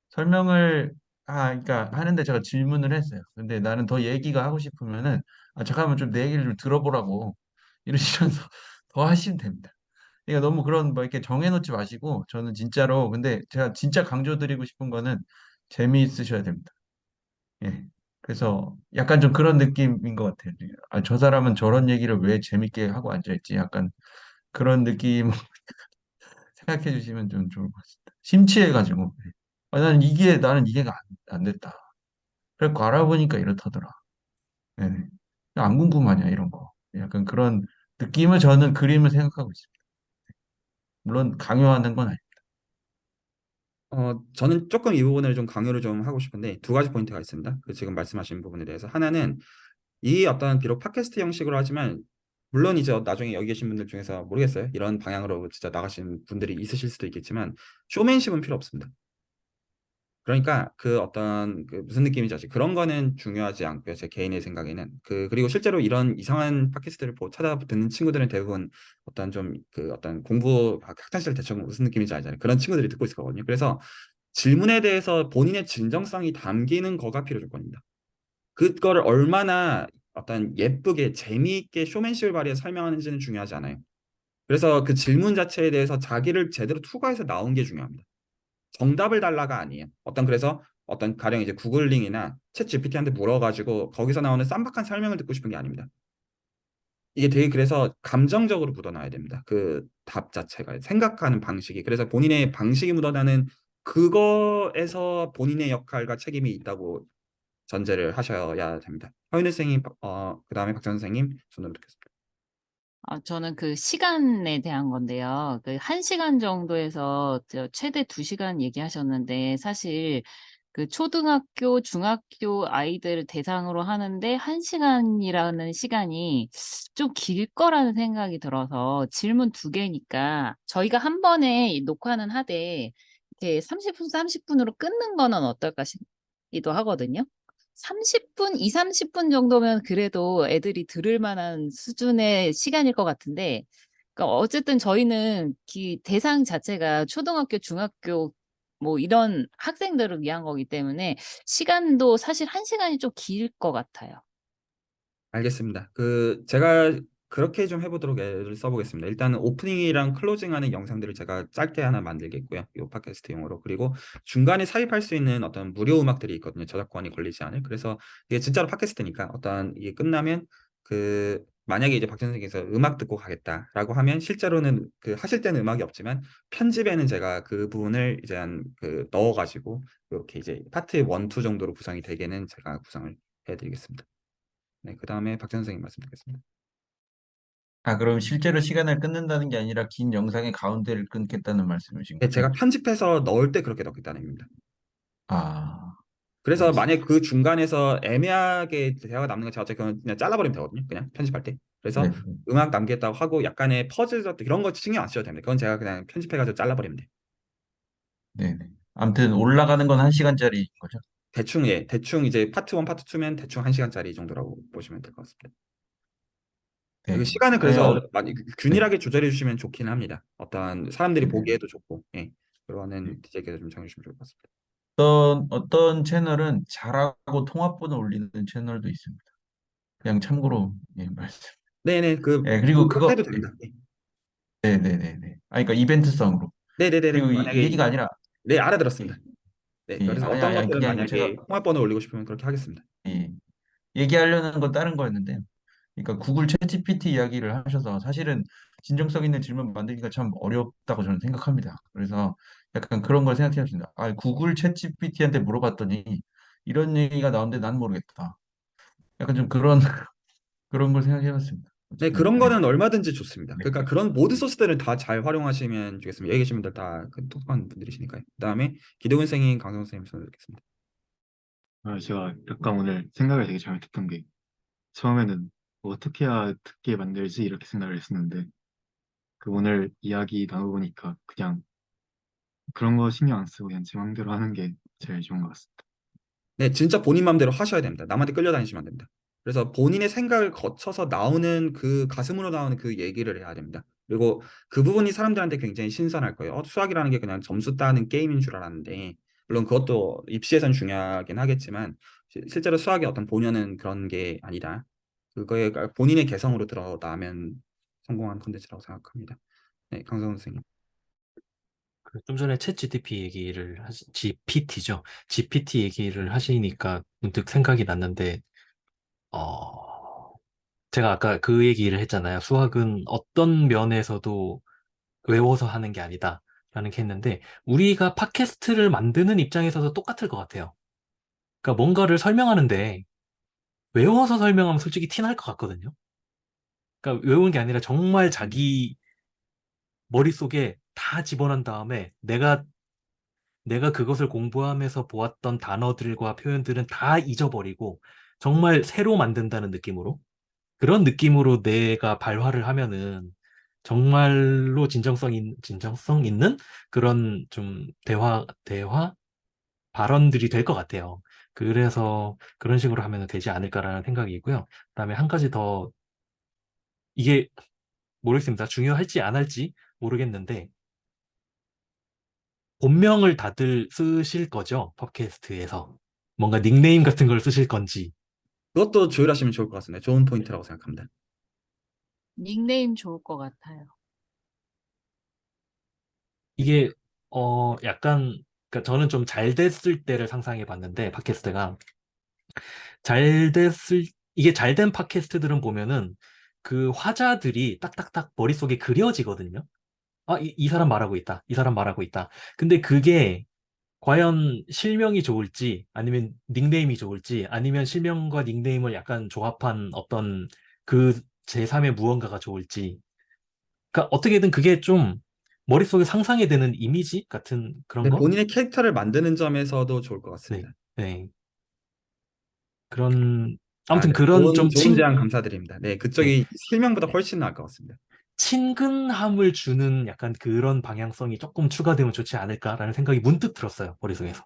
설명을, 그러니까 하는데 제가 질문을 했어요. 근데 나는 더 얘기가 하고 싶으면은, 잠깐만 좀 내 얘기를 좀 들어보라고 이러시면서 더 하시면 됩니다. 그러니까 너무 그런 뭐 이렇게 정해놓지 마시고, 저는 진짜로, 근데 제가 진짜 강조드리고 싶은 거는 재미있으셔야 됩니다. 예. 그래서 약간 좀 그런 느낌인 것 같아요. 저 사람은 저런 얘기를 왜 재밌게 하고 앉아있지? 약간 그런 느낌 생각해 주시면 좀 좋을 것 같습니다. 심취해가지고. 나는 이해가 안 됐다. 그래, 알아보니까 이렇다더라. 네네. 안 궁금하냐, 이런 거. 약간 그런 느낌을 저는 그림을 생각하고 있습니다. 물론 강요하는 건 아니에요. 저는 조금 이 부분을 좀 강조를 좀 하고 싶은데 두 가지 포인트가 있습니다. 그 지금 말씀하신 부분에 대해서 하나는 이 어떤 비록 팟캐스트 형식으로 하지만 물론 이제 나중에 여기 계신 분들 중에서 모르겠어요. 이런 방향으로 진짜 나가신 분들이 있으실 수도 있겠지만 쇼맨십은 필요 없습니다. 그러니까 그 어떤 그 무슨 느낌인지 아시 그런 거는 중요하지 않고요. 제 개인의 생각에는 그리고 실제로 이런 이상한 팟캐스트를 찾아 듣는 친구들은 대부분 어떤 좀 그 어떤 공부 학창시절 대충 무슨 느낌인지 알잖아요. 그런 친구들이 듣고 있을 거거든요. 그래서 질문에 대해서 본인의 진정성이 담기는 거가 필요 조건입니다. 그거를 얼마나 어떤 예쁘게 재미있게 쇼맨십을 발휘해서 설명하는지는 중요하지 않아요. 그래서 그 질문 자체에 대해서 자기를 제대로 투과해서 나온 게 중요합니다. 정답을 달라가 아니에요. 그래서 어떤 가령 이제 구글링이나 챗 GPT한테 물어가지고 거기서 나오는 쌈박한 설명을 듣고 싶은 게 아닙니다. 이게 되게 그래서 감정적으로 묻어나야 됩니다. 그 답 자체가 생각하는 방식이 그래서 본인의 방식이 묻어나는 그거에서 본인의 역할과 책임이 있다고 전제를 하셔야 됩니다. 허윤희 선생님, 그다음에 박찬 선생님 손으로 듣겠습니다. 저는 그 시간에 대한 건데요. 그 1시간 정도에서 최대 2시간 얘기하셨는데 사실 그 초등학교, 중학교 아이들을 대상으로 하는데 1시간이라는 시간이 좀 길 거라는 생각이 들어서 질문 2개니까 저희가 한 번에 녹화는 하되 이렇게 30분, 30분으로 끊는 거는 어떨까 싶기도 하거든요. 30분, 2, 30분 정도면 그래도 애들이 들을 만한 수준의 시간일 것 같은데, 그러니까 어쨌든 저희는 대상 자체가 초등학교, 중학교 뭐 이런 학생들을 위한 거기 때문에 시간도 사실 1시간이 좀 길 것 같아요. 알겠습니다. 제가 그렇게 좀 해보도록 애를 써보겠습니다. 일단은 오프닝이랑 클로징하는 영상들을 제가 짧게 하나 만들겠고요. 이 팟캐스트용으로. 그리고 중간에 삽입할 수 있는 어떤 무료 음악들이 있거든요. 저작권이 걸리지 않을. 그래서 이게 진짜로 팟캐스트니까 어떤 이게 끝나면 만약에 이제 박 선생님께서 음악 듣고 가겠다라고 하면 실제로는 하실 때는 음악이 없지만 편집에는 제가 그 부분을 이제 넣어가지고 이렇게 이제 파트 1, 2 정도로 구성이 되게는 제가 구성을 해드리겠습니다. 네, 그 다음에 박 선생님 말씀 듣겠습니다. 그럼 실제로 시간을 끊는다는 게 아니라 긴 영상의 가운데를 끊겠다는 말씀이신 네, 거죠? 제가 편집해서 넣을 때 그렇게 넣겠다는 의미입니다. 아, 그래서 만약 알겠습니다. 그 중간에서 애매하게 대화가 남는 거 제가 그냥 잘라버리면 되거든요. 그냥 편집할 때. 그래서 네, 음악 남겠다고 하고 약간의 퍼즐 이런 거 신경 안 쓰셔도 됩니다. 그건 제가 그냥 편집해가지고 잘라버리면 돼요. 네, 네. 아무튼 올라가는 건 1시간짜리인 거죠? 대충 이제 파트 1, 파트 2면 대충 1시간짜리 정도라고 보시면 될 것 같습니다. 그 네. 시간을 아니, 그래서 많이 네. 균일하게 조절해 주시면 좋긴 합니다. 어떤 사람들이 네. 보기에도 좋고, 예. 네. 그거는 DJ께서 좀 정해주시면 좋을 것 같습니다. 어떤 채널은 잘하고 통합본을 올리는 채널도 있습니다. 그냥 참고로 예, 말씀. 네네, 그리고 그렇게 그거 해도 됩니다. 네. 네네네네. 그러니까 이벤트성으로. 네네네네. 그리고 이 만약에 얘기가 아니라 네 알아들었습니다. 네, 예, 그래서 아니, 어떤 아니, 아니, 것들은 그게 아니라 제가 만약에 통합번호 올리고 싶으면 그렇게 하겠습니다. 예, 얘기하려는 건 다른 거였는데, 그러니까 구글 챗 GPT 이야기를 하셔서 사실은 진정성 있는 질문 만들기가 참 어렵다고 저는 생각합니다. 그래서 약간 그런 걸 생각해봤습니다. 아, 구글 챗 GPT한테 물어봤더니 이런 얘기가 나오는데 난 모르겠다. 약간 좀 그런 그런 걸 생각해봤습니다. 네, 어쨌든 그런 네. 거는 얼마든지 좋습니다. 네. 그러니까 그런 모든 소스들을 다 잘 활용하시면 좋겠습니다. 여기 계신 분들 다 똑똑한 분들이시니까요. 그다음에 기동훈 선생님, 강성 선생님 손 드리겠습니다. 제가 약간 오늘 생각을 되게 잘못했던 게 처음에는 뭐 어떻게 해야 듣게 만들지 이렇게 생각을 했었는데 그 오늘 이야기 나눠보니까 그냥 그런 거 신경 안 쓰고 그냥 제 맘대로 하는 게 제일 좋은 것 같습니다. 네, 진짜 본인 마음대로 하셔야 됩니다. 남한테 끌려다니시면 안 됩니다. 그래서 본인의 생각을 거쳐서 나오는 그 가슴으로 나오는 그 얘기를 해야 됩니다. 그리고 그 부분이 사람들한테 굉장히 신선할 거예요. 수학이라는 게 그냥 점수 따는 게임인 줄 알았는데, 물론 그것도 입시에선 중요하긴 하겠지만 실제로 수학의 어떤 본연은 그런 게 아니다. 그거에 본인의 개성으로 드러나면 성공한 콘텐츠라고 생각합니다. 네, 강성원 선생님. 좀 전에 챗 GPT죠. GPT 얘기를 하시니까 문득 생각이 났는데, 어, 제가 아까 그 얘기를 했잖아요. 수학은 어떤 면에서도 외워서 하는 게 아니다. 라는 게 했는데, 우리가 팟캐스트를 만드는 입장에서도 똑같을 것 같아요. 그러니까 뭔가를 설명하는데, 외워서 설명하면 솔직히 티 날 것 같거든요. 그러니까 외우는 게 아니라 정말 자기 머릿속에 다 집어넣은 다음에 내가 그것을 공부하면서 보았던 단어들과 표현들은 다 잊어버리고 정말 새로 만든다는 느낌으로 그런 느낌으로 내가 발화를 하면은 정말로 진정성 있는 그런 좀 대화 발언들이 될 것 같아요. 그래서 그런 식으로 하면 되지 않을까라는 생각이고요. 그다음에 한 가지 더 이게 모르겠습니다. 중요할지 안 할지 모르겠는데 본명을 다들 쓰실 거죠? 팟캐스트에서. 뭔가 닉네임 같은 걸 쓰실 건지. 그것도 조율하시면 좋을 것 같습니다. 좋은 포인트라고 생각합니다. 닉네임 좋을 것 같아요. 이게, 약간, 그러니까 저는 좀 잘 됐을 때를 상상해 봤는데, 팟캐스트가. 잘 됐을, 이게 잘 된 팟캐스트들은 보면은 그 화자들이 딱딱딱 머릿속에 그려지거든요. 아, 이 사람 말하고 있다. 이 사람 말하고 있다. 근데 그게 과연 실명이 좋을지, 아니면 닉네임이 좋을지, 아니면 실명과 닉네임을 약간 조합한 어떤 그 제3의 무언가가 좋을지. 그러니까 어떻게든 그게 좀 머릿속에 상상이 되는 이미지 같은 그런 네, 거? 본인의 캐릭터를 만드는 점에서도 좋을 것 네, 같습니다. 네. 그런, 아, 아무튼 네. 그런 좀 좋은 제안 감사드립니다. 네, 네, 그쪽이 실명보다 훨씬 나을 것 같습니다. 친근함을 주는 약간 그런 방향성이 조금 추가되면 좋지 않을까라는 생각이 문득 들었어요, 머릿속에서.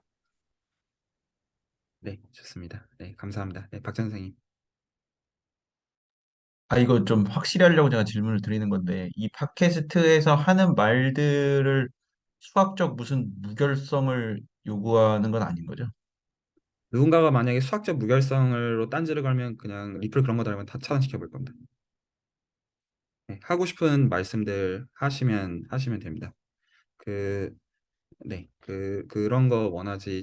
네, 좋습니다. 네, 감사합니다. 네, 박찬 선생님. 아, 이거 좀 확실히 하려고 제가 질문을 드리는 건데, 이 팟캐스트에서 하는 말들을 수학적 무슨 무결성을 요구하는 건 아닌 거죠? 누군가가 만약에 수학적 무결성으로 딴지를 걸면 그냥 리플 그런 거 달면 다 차단시켜 볼 겁니다. 네, 하고 싶은 말씀들 하시면 됩니다. 그, 네, 그런 거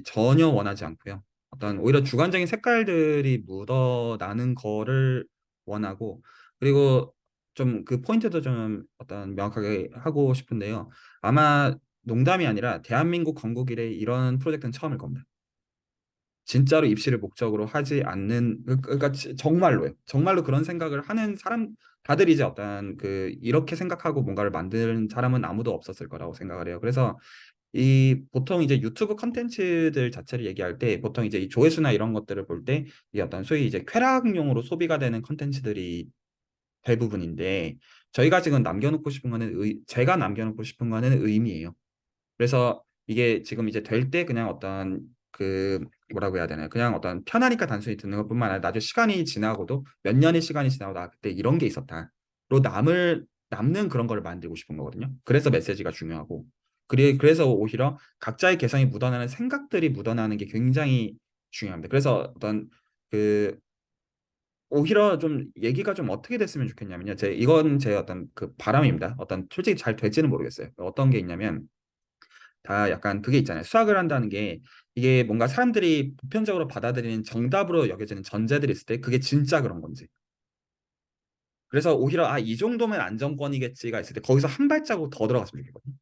전혀 원하지 않고요. 어떤 오히려 주관적인 색깔들이 묻어나는 거를 원하고, 그리고 좀 그 포인트도 좀 어떤 명확하게 하고 싶은데요. 아마 농담이 아니라 대한민국 건국 이래 이런 프로젝트는 처음일 겁니다. 진짜로 입시를 목적으로 하지 않는 그러니까 정말로요. 정말로 그런 생각을 하는 사람 다들 이제 어떤 이렇게 생각하고 뭔가를 만드는 사람은 아무도 없었을 거라고 생각을 해요. 그래서 이 보통 이제 유튜브 컨텐츠들 자체를 얘기할 때 보통 이제 이 조회수나 이런 것들을 볼 때 이 어떤 소위 이제 쾌락용으로 소비가 되는 컨텐츠들이 대부분인데 저희가 지금 남겨놓고 싶은 거는 제가 남겨놓고 싶은 거는 의미예요. 그래서 이게 지금 이제 될 때 그냥 어떤 뭐라고 해야 되나요? 그냥 어떤 편하니까 단순히 듣는 것뿐만 아니라 나중에 시간이 지나고도 몇 년의 시간이 지나고 나 그때 이런 게 있었다. 로 남는 그런 거를 만들고 싶은 거거든요. 그래서 메시지가 중요하고 그래서 오히려 각자의 개성이 묻어나는 생각들이 묻어나는 게 굉장히 중요합니다. 그래서 어떤 그 오히려 좀 얘기가 좀 어떻게 됐으면 좋겠냐면요. 이건 제 어떤 바람입니다. 어떤 솔직히 잘 될지는 모르겠어요. 어떤 게 있냐면 다 약간 그게 있잖아요. 수학을 한다는 게 이게 뭔가 사람들이 보편적으로 받아들이는 정답으로 여겨지는 전제들이 있을 때 그게 진짜 그런 건지. 그래서 오히려 아, 이 정도면 안정권이겠지가 있을 때 거기서 한 발자국 더 들어갔으면 좋겠거든요.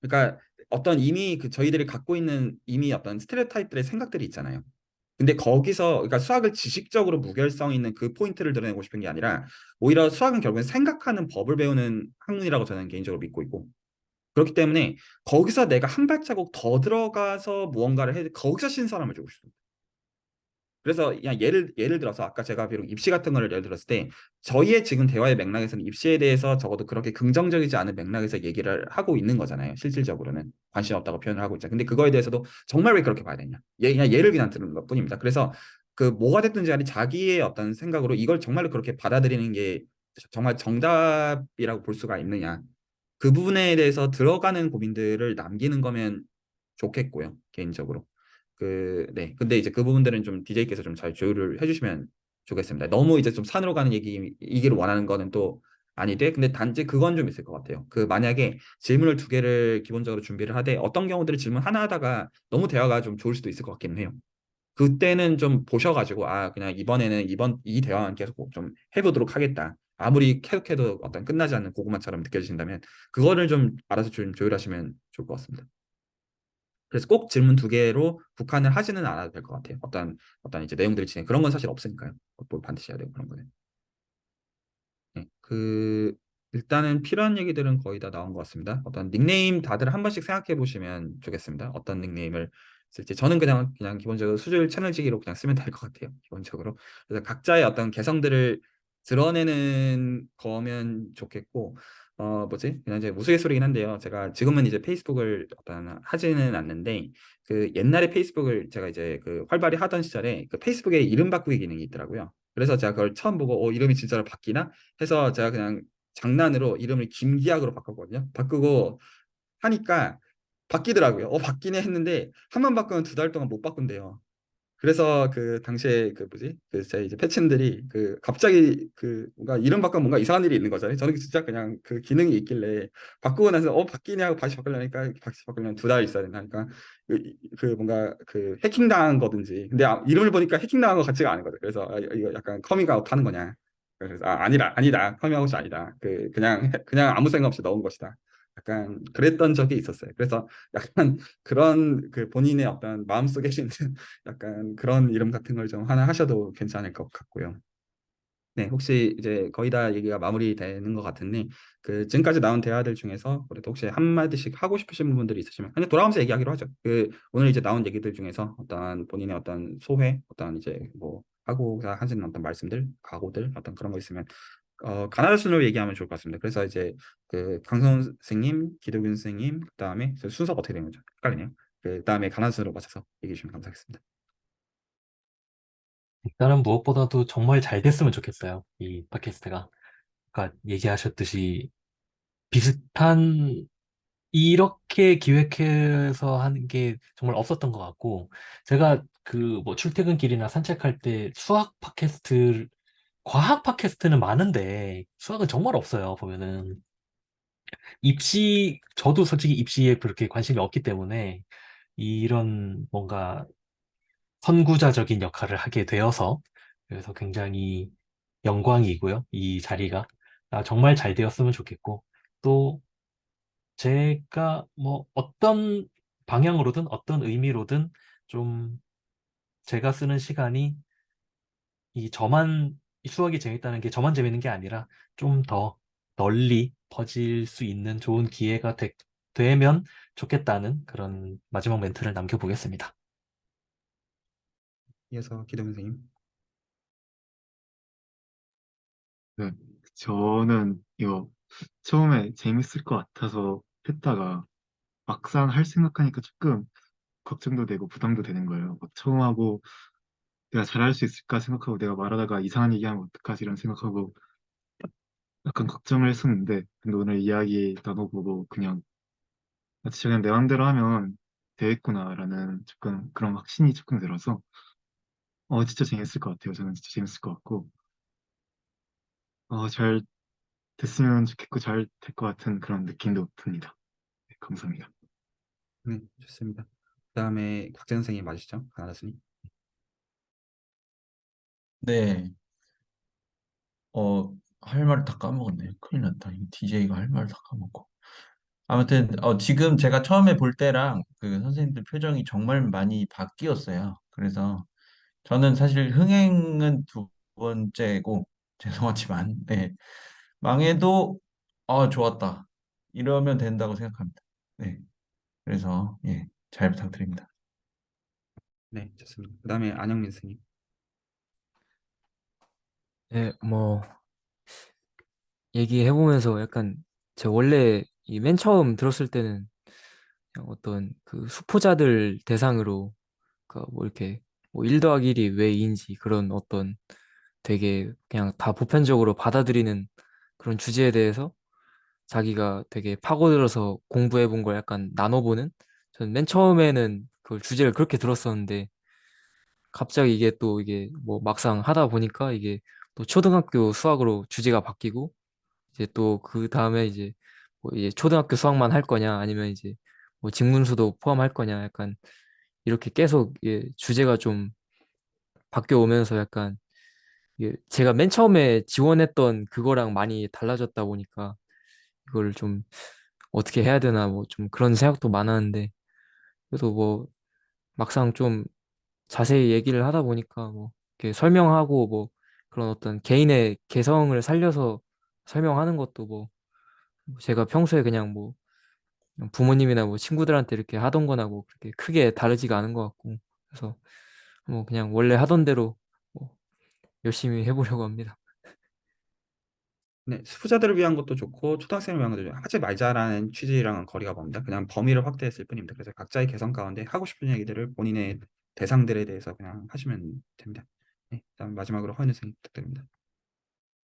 그러니까 어떤 이미 그 저희들이 갖고 있는 이미 어떤 스테레오타입들의 생각들이 있잖아요. 근데 거기서 그러니까 수학을 지식적으로 무결성 있는 그 포인트를 드러내고 싶은 게 아니라 오히려 수학은 결국엔 생각하는 법을 배우는 학문이라고 저는 개인적으로 믿고 있고 그렇기 때문에 거기서 내가 한 발자국 더 들어가서 무언가를 해 거기서 신선함을 주고 싶습니다. 그래서 그냥 예를 들어서 아까 제가 비록 입시 같은 거를 예를 들었을 때 저희의 지금 대화의 맥락에서는 입시에 대해서 적어도 그렇게 긍정적이지 않은 맥락에서 얘기를 하고 있는 거잖아요. 실질적으로는 관심 없다고 표현을 하고 있죠. 근데 그거에 대해서도 정말 왜 그렇게 봐야 되냐? 그냥 예를 그냥 드는 것뿐입니다. 그래서 그 뭐가 됐든지 간에 자기의 어떤 생각으로 이걸 정말로 그렇게 받아들이는 게 정말 정답이라고 볼 수가 있느냐? 그 부분에 대해서 들어가는 고민들을 남기는 거면 좋겠고요. 개인적으로. 네. 근데 이제 그 부분들은 좀 DJ께서 좀 잘 조율을 해주시면 좋겠습니다. 너무 이제 좀 산으로 가는 얘기를 원하는 거는 또 아니되, 근데 단지 그건 좀 있을 것 같아요. 그 만약에 질문을 두 개를 기본적으로 준비를 하되 어떤 경우들은 질문 하나 하다가 너무 대화가 좀 좋을 수도 있을 것 같기는 해요. 그때는 좀 보셔가지고 아 그냥 이번에는 이번 이 대화만 계속 좀 해보도록 하겠다. 아무리 계속해도 어떤 끝나지 않는 고구마처럼 느껴지신다면 그거를 좀 알아서 좀 조율하시면 좋을 것 같습니다. 그래서 꼭 질문 두 개로 국한을 하지는 않아도 될 것 같아요. 어떤 이제 내용들이 진행 그런 건 사실 없으니까요. 뭘 반드시 해야 되고 그런 거는. 네, 일단은 필요한 얘기들은 거의 다 나온 것 같습니다. 어떤 닉네임 다들 한 번씩 생각해 보시면 좋겠습니다. 어떤 닉네임을 쓸지. 저는 그냥 기본적으로 수질 채널지기로 그냥 쓰면 될 것 같아요. 기본적으로. 그래서 각자의 어떤 개성들을 드러내는 거면 좋겠고, 뭐지? 그냥 이제 우스갯소리긴 한데요. 제가 지금은 이제 페이스북을 어떤 하지는 않는데, 그 옛날에 페이스북을 제가 이제 그 활발히 하던 시절에 그 페이스북에 이름 바꾸기 기능이 있더라고요. 그래서 제가 그걸 처음 보고, 이름이 진짜로 바뀌나? 해서 제가 그냥 장난으로 이름을 김기학으로 바꿨거든요. 바꾸고 하니까 바뀌더라고요. 바뀌네 했는데 한 번 바꾸면 두 달 동안 못 바꾼대요. 그래서 그 당시에 그 뭐지? 제 이제 패친들이 갑자기 뭔가 이름 바꾸면 뭔가 이상한 일이 있는 거잖아요. 저는 진짜 그냥 그 기능이 있길래 바꾸고 나서 바뀌네 하고 다시 바꾸려니까 다시 바꾸려면 두 달 있어야 된다니까 뭔가 해킹당한 거든지. 근데 이름을 보니까 해킹당한 것 같지가 않은 거죠. 그래서 이거 약간 커밍아웃 하는 거냐? 그래서 아니다 커밍아웃이 아니다. 그냥 아무 생각 없이 넣은 것이다. 약간 그랬던 적이 있었어요. 그래서 약간 그런 본인의 어떤 마음속에 있는 약간 그런 이름 같은 걸 좀 하나 하셔도 괜찮을 것 같고요. 네, 혹시 이제 거의 다 얘기가 마무리되는 것 같은데 지금까지 나온 대화들 중에서 그래도 혹시 한마디씩 하고 싶으신 부분들이 있으시면 그냥 돌아가면서 얘기하기로 하죠. 오늘 이제 나온 얘기들 중에서 어떤 본인의 어떤 소회, 어떤 이제 뭐 하고자 하시는 어떤 말씀들, 각오들, 어떤 그런 거 있으면 가나다 순으로 얘기하면 좋을 것 같습니다. 그래서 이제 강성 선생님, 기도균 선생님, 그다음에 순서가 어떻게 되는 거죠? 헷갈리네요. 그다음에 가나다 순으로 맞춰서 얘기해 주시면 감사하겠습니다. 일단은 무엇보다도 정말 잘 됐으면 좋겠어요. 이 팟캐스트가. 아까 얘기하셨듯이 비슷한 이렇게 기획해서 하는 게 정말 없었던 것 같고 제가 뭐 출퇴근길이나 산책할 때 수학 팟캐스트, 과학 팟캐스트는 많은데 수학은 정말 없어요. 보면은 저도 솔직히 입시에 그렇게 관심이 없기 때문에 이런 뭔가 선구자적인 역할을 하게 되어서 그래서 굉장히 영광이고요. 이 자리가 정말 잘 되었으면 좋겠고 또 제가 뭐 어떤 방향으로든 어떤 의미로든 좀 제가 쓰는 시간이 이 수학이 재밌다는 게 저만 재밌는 게 아니라 좀 더 널리 퍼질 수 있는 좋은 기회가 되면 좋겠다는 그런 마지막 멘트를 남겨보겠습니다. 이어서 기도균 선생님. 네, 저는 이거 처음에 재밌을 것 같아서 했다가 막상 할 생각하니까 조금 걱정도 되고 부담도 되는 거예요. 막 처음 하고 내가 잘할 수 있을까 생각하고 내가 말하다가 이상한 얘기하면 어떡하지 이런 생각하고 약간 걱정을 했었는데 근데 오늘 이야기 나눠보고 그냥 진짜 그냥 내 맘대로 하면 되겠구나라는 조금 그런 확신이 조금 들어서 진짜 재밌을 것 같아요. 저는 진짜 재밌을 것 같고 잘 됐으면 좋겠고 잘 될 것 같은 그런 느낌도 듭니다. 네, 감사합니다. 네, 좋습니다. 그다음에 곽재 선생님 맞으시죠? 가나다 스님. 네. 할 말을 다 까먹었네요. 큰일 났다. DJ가 할 말을 다 까먹고. 아무튼 지금 제가 처음에 볼 때랑 그 선생님들 표정이 정말 많이 바뀌었어요. 그래서 저는 사실 흥행은 두 번째고 죄송하지만 네. 망해도 좋았다. 이러면 된다고 생각합니다. 네. 그래서 예, 잘 부탁드립니다. 네, 좋습니다. 그다음에 안영민 스님. 네, 뭐 얘기해보면서 약간 제가 원래 이 맨 처음 들었을 때는 그냥 어떤 그 수포자들 대상으로 그뭐 이렇게 뭐 1 더하기 1이 왜 2인지 그런 어떤 되게 그냥 다 보편적으로 받아들이는 그런 주제에 대해서 자기가 되게 파고들어서 공부해 본 걸 약간 나눠보는 저는 맨 처음에는 그 주제를 그렇게 들었었는데 갑자기 이게 또 이게 뭐 막상 하다 보니까 이게 또 초등학교 수학으로 주제가 바뀌고 이제 또 그 다음에 이제 뭐 이제 초등학교 수학만 할 거냐 아니면 이제 뭐 직문수도 포함할 거냐 약간 이렇게 계속 주제가 좀 바뀌어 오면서 약간 이게 제가 맨 처음에 지원했던 그거랑 많이 달라졌다 보니까 이걸 좀 어떻게 해야 되나 뭐 좀 그런 생각도 많았는데 그래도 뭐 막상 좀 자세히 얘기를 하다 보니까 뭐 이렇게 설명하고 뭐 그런 어떤 개인의 개성을 살려서 설명하는 것도 뭐 제가 평소에 그냥 뭐 부모님이나 뭐 친구들한테 이렇게 하던 거나 뭐 그렇게 크게 다르지가 않은 것 같고 그래서 뭐 그냥 원래 하던 대로 뭐 열심히 해보려고 합니다. 네, 수부자들을 위한 것도 좋고 초등학생을 위한 것도 좋고 하지 말자라는 취지랑은 거리가 멉니다. 그냥 범위를 확대했을 뿐입니다. 그래서 각자의 개성 가운데 하고 싶은 얘기들을 본인의 대상들에 대해서 그냥 하시면 됩니다. 네, 그다음 마지막으로 허연 선생님 부탁드립니다.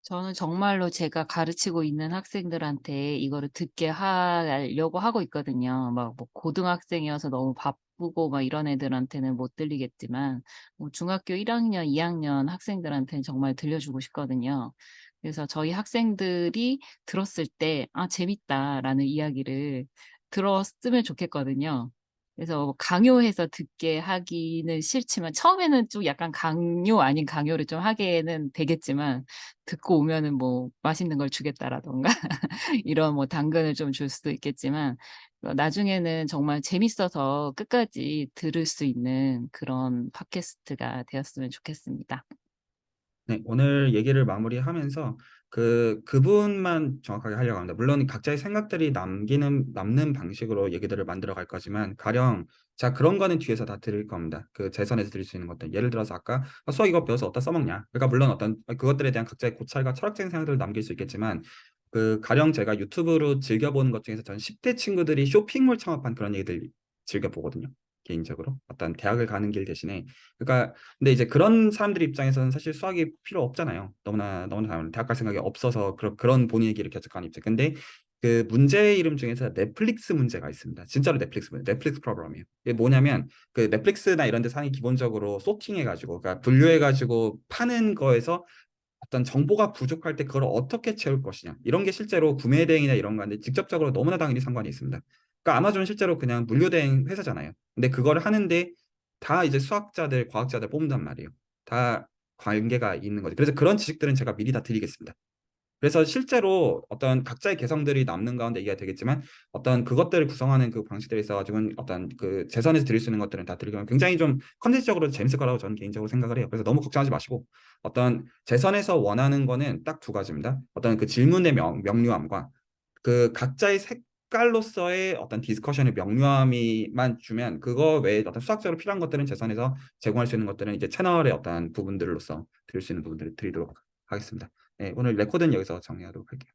저는 정말로 제가 가르치고 있는 학생들한테 이거를 듣게 하려고 하고 있거든요. 막 뭐 고등학생이어서 너무 바쁘고 막 이런 애들한테는 못 들리겠지만 뭐 중학교 1학년, 2학년 학생들한테는 정말 들려주고 싶거든요. 그래서 저희 학생들이 들었을 때 아, 재밌다라는 이야기를 들었으면 좋겠거든요. 그래서 뭐 강요해서 듣게 하기는 싫지만 처음에는 좀 약간 강요 아닌 강요를 좀 하게는 되겠지만 듣고 오면은 뭐 맛있는 걸 주겠다라던가 이런 뭐 당근을 좀 줄 수도 있겠지만 나중에는 정말 재밌어서 끝까지 들을 수 있는 그런 팟캐스트가 되었으면 좋겠습니다. 네, 오늘 얘기를 마무리하면서 그분만 정확하게 하려고 합니다. 물론 각자의 생각들이 남는 방식으로 얘기들을 만들어 갈 거지만 가령 자 그런 거는 뒤에서 다 들을 겁니다. 그 재선에서 들을 수 있는 것들. 예를 들어서 아까 수학 이거 배워서 어디다 써먹냐. 그러니까 물론 어떤 그것들에 대한 각자의 고찰과 철학적인 생각들을 남길 수 있겠지만 그 가령 제가 유튜브로 즐겨보는 것 중에서 전 10대 친구들이 쇼핑몰 창업한 그런 얘기들 즐겨보거든요. 개인적으로 어떤 대학을 가는 길 대신에 그러니까 근데 이제 그런 사람들 입장에서는 사실 수학이 필요 없잖아요. 너무나 다른 대학 갈 생각이 없어서 그런 본인의 길을 개척하는 입장. 근데 그 문제의 이름 중에서 넷플릭스 문제가 있습니다. 진짜로 넷플릭스 문제, 넷플릭스 프로그램이에요. 이게 뭐냐면 그 넷플릭스나 이런 데 상이 기본적으로 소팅해가지고, 그러니까 분류해가지고 파는 거에서 어떤 정보가 부족할 때 그걸 어떻게 채울 것이냐 이런 게 실제로 구매 대행이나 이런 건데 직접적으로 너무나 당연히 상관이 있습니다. 그러니까 아마존은 실제로 그냥 물류 대행 회사잖아요. 근데 그걸 하는데 다 이제 수학자들, 과학자들 뽑는단 말이에요. 다 관계가 있는 거죠. 그래서 그런 지식들은 제가 미리 다 드리겠습니다. 그래서 실제로 어떤 각자의 개성들이 남는 가운데 이해가 되겠지만 어떤 그것들을 구성하는 그 방식들이 있어가지고 어떤 그 재선에서 드릴 수 있는 것들은 다 드리면 굉장히 좀 컨텐츠적으로 재밌을 거라고 저는 개인적으로 생각을 해요. 그래서 너무 걱정하지 마시고 어떤 재선에서 원하는 거는 딱 두 가지입니다. 어떤 그 질문의 명료함과 그 각자의 색깔로서의 어떤 디스커션의 명료함이만 주면 그거 외에 어떤 수학적으로 필요한 것들은 재선에서 제공할 수 있는 것들은 이제 채널의 어떤 부분들로서 드릴 수 있는 부분들을 드리도록 하겠습니다. 네, 오늘 레코드는 여기서 정리하도록 할게요.